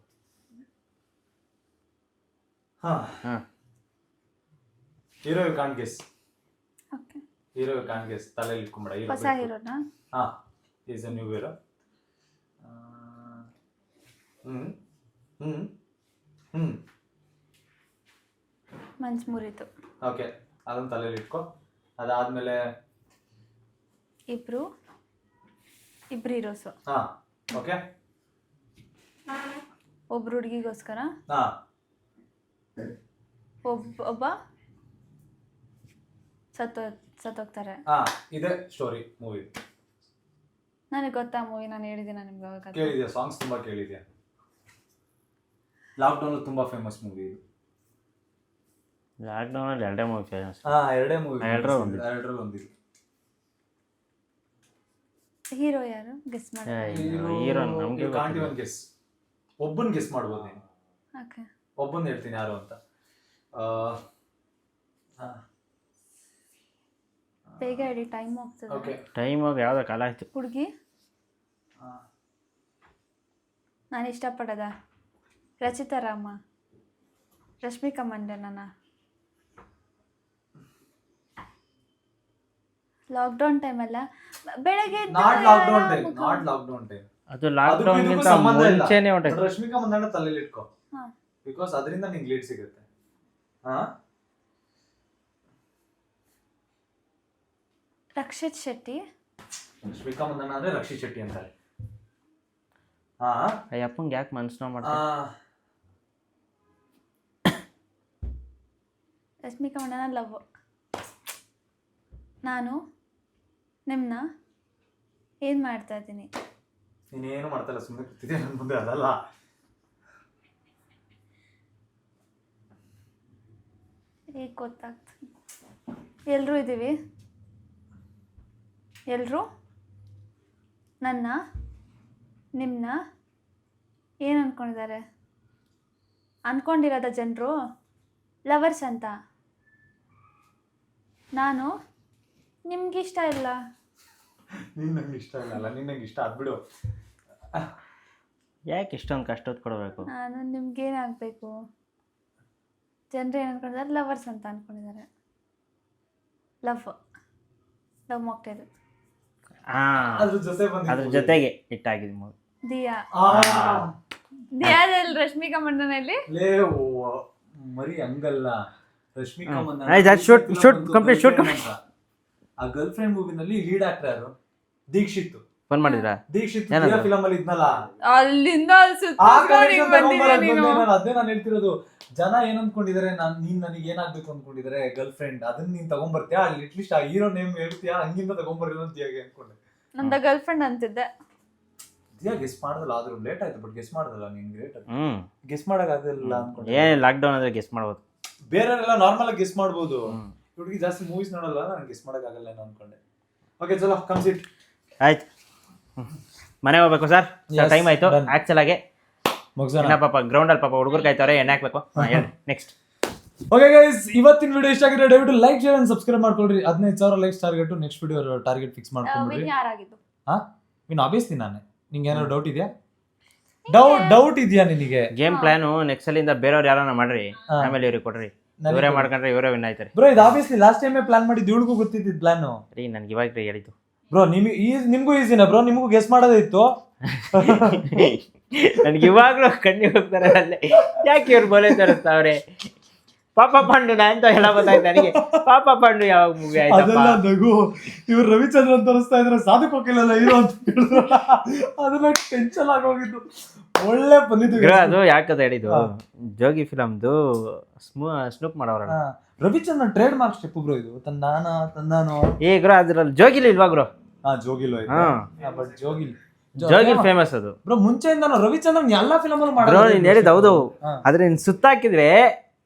Hero you can't guess. Okay, hero you can't guess. ತಲೆಯಲ್ಲಿ ಇಟ್ಕೊಂಬೇಡ. ಹೊಸ ಹೀರೋನಾ? Is a new hero. ಮನ್ಸ್ ಮುರಿತು. ಓಕೆ, ಅದನ್ನ ತಲೆಯಲ್ಲಿ ಇಟ್ಕೊ. ಅದಾದ್ಮೇಲೆ ಇಬ್ರು ಹೀರೋಸು. ಓಕೆ. ಒಬ್ರು ಹುಡುಗಿಗೋಸ್ಕರ ಒಬ್ಬ ಸತ್ತೋಗ್ತಾರೆ. ಇದೆ ಸ್ಟೋರಿ ಮೂವಿ. ನನಗೆ ಗೊತ್ತಾ ಮೂವಿ, ನಾನು ಹೇಳಿದ್ದೀನ ನಿಮ್ಗೆ ಅವಾಗ? ಕೇಳಿದ್ಯಾ? ಸಾಂಗ್ಸ್ ತುಂಬಾ ಕೇಳಿದ್ಯಾ? ಲಾಕ್ಡೌನ್ ತುಂಬಾ ಫೇಮಸ್ ಮೂವಿ ಇದು. ಲಾಕ್ಡೌನ್ ಅಲ್ಲಿ ಎರಡೇ ಮೂವಿ ಫೇಮಸ್. ಎರಡೇ ಮೂವಿ, ಎರಡರಲ್ಲಿ ಒಂದಿದೆ. ಹೀರೋ ಯಾರು ಗೆಸ್ ಮಾಡಿ? ಹೀರೋ ನಮಗೆ ಕಾಂಟ್ ಇವನ್ ಗೆಸ್. ಒಬ್ಬನ್ ಗೆಸ್ ಮಾಡ್ಬೋದು ನೀನು. ಓಕೆ, ಒಬ್ಬನ್ ಹೇಳ್ತೀನಿ ಯಾರು ಅಂತ. ಬೇಗ ಹೇಳಿ, ಟೈಮ್ ಹೋಗ್ತದೆ. ಓಕೆ, ಟೈಮ್ ಹೋಗಿ ಯಾವ್ದೋ ಕಾಲ ಆಯ್ತು. ಹುಡುಗಿ ನಾನು ಇಷ್ಟಪಡೋದ ರಚಿತಾ ರಾಮ, ರಶ್ಮಿಕಾ ಮಂಡನನ. ಲಾಕ್ಡೌನ್ ಟೈಮ್ ಅಲ್ಲ, ಬೆಳಗ್ಗೆ ನಾಟ್ ಲಾಕ್ಡೌನ್ ಟೈಮ್. ಅದು ಲಾಕ್ಡೌನ್ ಗಿಂತ ಮುಂಚೆನೇ ಹೊಂಟೈತೆ. ರಶ್ಮಿಕಾ ಮಂದಣ್ಣ ತಲೆಯಲ್ಲಿ ಇಟ್ಕೋ, ಬಿಕಾಸ್ ಅದರಿಂದ ನಿಂಗೆ ಲೀಡ್ ಸಿಗುತ್ತೆ. ರಕ್ಷಿತ್ ಶೆಟ್ಟಿ. ರಶ್ಮಿಕಾ ಮಂದಣ್ಣ ಅಂದ್ರೆ ರಕ್ಷಿತ್ ಶೆಟ್ಟಿ ಅಂತಾರೆ. ಅಯ್ಯಪ್ಪಂಗೆ ಯಾಕೆ ಮನ್ಸು ಮಾಡ್ತಾರೆ? ರಶ್ಮಿಕಾ ಮಂಡನ ಲವ್. ನಾನು ನಿಮ್ಮನ್ನ ಏನು ಮಾಡ್ತಾ ಇದ್ದೀನಿ? ನೀನೇನು ಮಾಡ್ತಾಯಿಲ್ಲ, ಸುಮ್ಮನೆ ಕೂತಿದ್ದೆ ನನ್ನ ಮುಂದೆ. ಅದಲ್ಲ, ಈಗ ಗೊತ್ತಾಗ್ತದೆ. ಎಲ್ಲರೂ ಇದ್ದೀವಿ. ಎಲ್ಲರೂ ನನ್ನ ನಿಮ್ಮನ್ನ ಏನು ಅಂದ್ಕೊಂಡಿದ್ದಾರೆ? ಅಂದ್ಕೊಂಡಿರೋದ ಜನರು ಲವರ್ಸ್ ಅಂತ. ನಾನು ನಿಮ್ಗಿಷ್ಟ ಇಲ್ಲ. ನೀನು ನಂಗೆ ಇಷ್ಟ ಇಲ್ಲ, ನೀನು ನಂಗೆ ಇಷ್ಟ ಆಗ್ಬಿಡು. ಯಾಕೆ ಇಷ್ಟೊಂದು ಕಷ್ಟ ಕೊಡಬೇಕು? ನಾನು ನಿಮ್ಗೇನಾಗಬೇಕು? ಜನರು ಏನು ಅಂದ್ಕೊಂಡಿದ್ದಾರೆ? ಲವರ್ಸ್ ಅಂತ ಅಂದ್ಕೊಂಡಿದ್ದಾರೆ. ಲವ್ ಮಾಡ್ತಾಯಿದ್ದು. ಅದ್ರ ಜೊತೆಗೆ ಇಟ್ಟಾಗಿದೆ ಮೂವಿ. ದಿಯಾದಲ್ಲಿ ರಶ್ಮಿಕಾ ಮಂಡನಲ್ಲಿ ಮರಿ ಹಂಗಲ್ಲ. ರಶ್ಮಿಕಾ ಆ ಗರ್ಲ್ ಫ್ರೆಂಡ್ ಮೂವಿನಲ್ಲಿ ಲೀಡ್ ಆಕ್ಟರ್ ಯಾರು? ದೀಕ್ಷಿತ್. ಫೋನ್ ಮಾಡಿದ್ರಾ? ದೀಕ್ಷಿತ್ ಫಿಲಮ್ ಅಲ್ಲಿ ಇದ್ನಲ್ಲ, ಅಲ್ಲಿಂದ ಅದೇ ನಾನು ಹೇಳ್ತಿರೋದು. ಜನ ಏನ್ ಅನ್ಕೊಂಡಿದ್ದಾರೆ, ನೀನ್ ನನಗೆ ಏನಾಗ್ಬೇಕು ಅನ್ಕೊಂಡಿದ್ದಾರೆ ಗರ್ಲ್ ಫ್ರೆಂಡ್, ಅದನ್ನ ನೀನ್ ತಗೊಂಡ್ಬರ್ತೀಯಾ, ಅಲ್ಲಿ ಅಟ್ಲೀಸ್ಟ್ ಆ ಹೀರೋ ನೇಮ್ ಹೇಳ್ತೀಯಾ, ಹಂಗಿಂದ ತಗೊಂಡ್ಬರಿಲ್ಲ ಅಂತ ಹೇಗೆ ಅನ್ಕೊಂಡೆ. ನಂದ ಗರ್ಲ್ ಫ್ರೆಂಡ್ ಅಂತಿದ್ದೆ. ದಿಯಾ ಗೆಸ್ ಮಾಡ್ದಲ್ಲ, ಆದ್ರೂ ಲೇಟ್ ಆಯ್ತು, ಬಟ್ ಗೆಸ್ ಮಾಡ್ದಲ್ಲ. ನೀನ್ ಗ್ರೇಟ್. ಗೆಸ್ ಮಾಡಕ್ ಆಗಲ್ಲ ಅನ್ಕೊಂಡೆ. ಏನ್ ಲಾಕ್ಡೌನ್ ಅಂದ್ರೆ ಗೆಸ್ ಮಾಡ್ಬೋದು. ಬೇರೆಲ್ಲ ನಾರ್ಮಲ್ ಆಗಿ ಗೆಸ್ ಮಾಡ್ಬೋದು. ಹುಡುಗಿ ಜಾಸ್ತಿ ಮೂವೀಸ್ ನೋಡಲ್ಲ, ನಾನು ಗೆಸ್ ಮಾಡಕ್ ಆಗಲ್ಲ ಏನೋ ಅನ್ಕೊಂಡೆ. ಓಕೆ ಚಲೋ, ಕಮ್ ಸಿಟ್. ಆಯ್ತು, ಮನೆ ಹೋಗ್ಬೇಕು ಸರ್. ಟೈಮ್ ಆಯ್ತು ಆಕ್ಚುಲ್ ಆಗಿ. ಮುಗಿಸೋಣ ಪಾಪ, ಗ್ರೌಂಡ್ ಅಲ್ಲಿ ಪಾಪ ಹುಡುಗರು ಕಾಯ್ತವ್ರೆ, ಎಣ್ಣೆ ಹಾಕ್ಬೇಕು. ನೆಕ್ಸ್ಟ್. ಓಕೆ ಗೈಸ್, ಇವತ್ತಿನ ವಿಡಿಯೋ ಇಷ್ಟ ಆಗಿದ್ರೆ ದಯವಿಟ್ಟು ಲೈಕ್ ಶೇರ್ ಅಂಡ್ ಸಬ್ಸ್ಕ್ರೈಬ್ ಮಾಡ್ಕೊಳ್ರಿ. 15,000 likes target. Next video target fix ಮಾಡ್ಕೊಂಡ್ರಿ. ಇನ್ನು ಆಬ್ವಿಯಸ್ಲಿ ನಾನೇ. ನಿಂಗೆ ಏನಾದ್ರು ಡೌಟ್ ಇದೆಯಾ? ಡೌಟ್ ಇದೆಯಾ ನಿನಗೆ? ಗೇಮ್ ಪ್ಲಾನ್ ನೆಕ್ಸ್ಟ್ ಸಲಿಂದ ಬೇರೆಯವ್ರು ಯಾರನ್ನ ಮಾಡ್ರಿ, ಆಮೇಲೆ ಇವ್ರಿಗೆ ಕೊಡ್ರಿ. ಇವರೇ ಮಾಡ್ಕೊಂಡ್ರೆ ಇವರೇ ವಿನ್ ಆಯ್ತಾರೆ. ಬ್ರೋ ಇದು ಆಬ್ವಿಯಸ್ಲಿ ಲಾಸ್ಟ್ ಟೈಮ್ ಪ್ಲಾನ್ ಮಾಡಿದ್ದು, ಇವಳಿಗೂ ಗೊತ್ತಿದ್ದಿದ್ದು ಪ್ಲಾನ್. ರೀ ನನ್ಗೆ ಇವಾಗ ಹೇಳಿದ್ದು ಬ್ರೋ. ನಿಮ್ಗೂ ಈಸಿನಾ ಬ್ರೋ? ನಿಮಗೂ ಗೆಸ್ ಮಾಡೋದೇ ಇತ್ತು. ನನ್ಗೆ ಇವಾಗ್ಲೂ ಕಣ್ಣಿಗೆ ಹೋಗ್ತಾರೆ ಅಲ್ಲೇ. ಯಾಕೆ ಇವ್ರು ಬೋಲೆ ತೋರಿಸ್ತಾವ್ರೆ? ಪಾಪ ಪಾಂಡು ಅಂತ ಎಲ್ಲ ಗೊತ್ತಾಯ್ತು ನನಗೆ. ಪಾಪ ಪಾಂಡು ಯಾವಾಗ ಮೂವಿ ಆಯ್ತು? ನಗು ಇವ್ರು ರವಿಚಂದ್ರನ್ ತೋರಿಸ್ತಾ ಇದ್ರೆ ಸಾಧಕ್ ಹೋಗಿಲ್ಲ ಹೀರೋ ಅಂತ ಅದನ್ನ ಟೆನ್ಷನ್ ಆಗೋಗಿದ್ದು. ಒಳ್ಳೆ ಬಂದಿದ್ದು ಅದು. ಯಾಕಂತ ಹೇಳಿದ್ದು, ಜೋಗಿ ಫಿಲಮ್ದು ಸ್ನೂಪ್ ಮಾಡೋರ Ravichandran trade mark step bro ಇದು. ತಂದಾನು ಏ ಗ್ರೋ, ಅದ್ರಲ್ಲಿ ಜೋಗಿಲಿ ಇಲ್ವಾ ಗ್ರೋ? ಜೋಗಿಲ್ ಬಟ್ ಜೋಗಿಲ್ ಫೇಮಸ್ ಅದು ಬ್ರೋ. ಮುಂಚೆಯಿಂದ ರವಿಚಂದ್ರನ್ ಎಲ್ಲಾ ಫಿಲಮ್ ಅಲ್ಲೂ ಮಾಡಿದ್ರು. ನೀನ್ ಹೇಳಿದ್ ಹೌದು, ಆದ್ರೆ ನೀನ್ ಸುತ್ತಾಕಿದ್ರೆ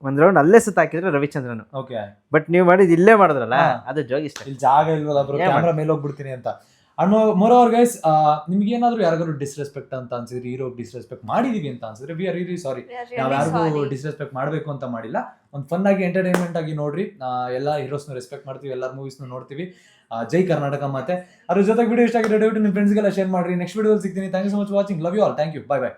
ಒಂದ್ ರೌಂಡ್ ಅಲ್ಲೇ ಸುತ್ತಾಕಿದ್ರೆ ರವಿಚಂದ್ರನ್. ಓಕೆ, ಬಟ್ ನೀವ್ ಮಾಡಿದ್ ಇಲ್ಲೇ ಮಾಡಿದ್ರಲ್ಲ, ಅದು ಜೋಗಿ ಸ್ಟೈಲ್. ಇಲ್ಲಿ ಜಾಗ ಇಲ್ವಲ್ಲ ಬ್ರೋ, ಕ್ಯಾಮ್ರಾ ಮೇಲೆ ಹೋಗ್ಬಿಡ್ತೀನಿ ಅಂತ. ಮೋರೋವರ್ ಗೈಸ್, ನಿಮ್ಗೆ ಏನಾದ್ರು ಯಾರಿಗಾದ್ರು ಡಿಸ್ರೆಸ್ಪೆಕ್ಟ್ ಅಂತ ಅನ್ಸಿದ್ರೆ, ಹೀರೋ ಡಿಸ್ರೆಸ್ಪೆಕ್ಟ್ ಮಾಡಿದೀವಿ ಅಂತ ಅನ್ಸಿದ್ರೆ, ವಿ ಆರ್ ರಿಯಲಿ ಸಾರಿ. ನಾವ್ ಯಾರಿಗೂ ಡಿಸ್ರೆಸ್ಪೆಕ್ಟ್ ಮಾಡ್ಬೇಕು ಅಂತ ಮಾಡಿಲ್ಲ. ಒಂದ್ ಫನ್ ಆಗಿ ಎಂಟರ್ಟೈನ್ಮೆಂಟ್ ಆಗಿ ನೋಡ್ರಿ. ಎಲ್ಲಾ ಹೀರೋಸ್ನ ರೆಸ್ಪೆಕ್ಟ್ ಮಾಡ್ತೀವಿ, ಎಲ್ಲಾರ ಮೂವೀಸ್ನ ನೋಡ್ತೀವಿ. ಜೈ ಕರ್ನಾಟಕ. ಮತ್ತೆ ಅದ್ರ ಜೊತೆಗೆ ವಿಡಿಯೋ ಇಷ್ಟ ಆಗಿದೆ ದಯವಿಟ್ಟು ನಿಮ್ಮ ಫ್ರೆಂಡ್ಸ್ಗೆಲ್ಲ ಶೇರ್ ಮಾಡ್ರಿ. ನೆಕ್ಸ್ಟ್ ವಿಡಿಯೋದಲ್ಲಿ ಸಿಗ್ತೀನಿ. Thank you so much watching. Love you all. Thank you. Bye by.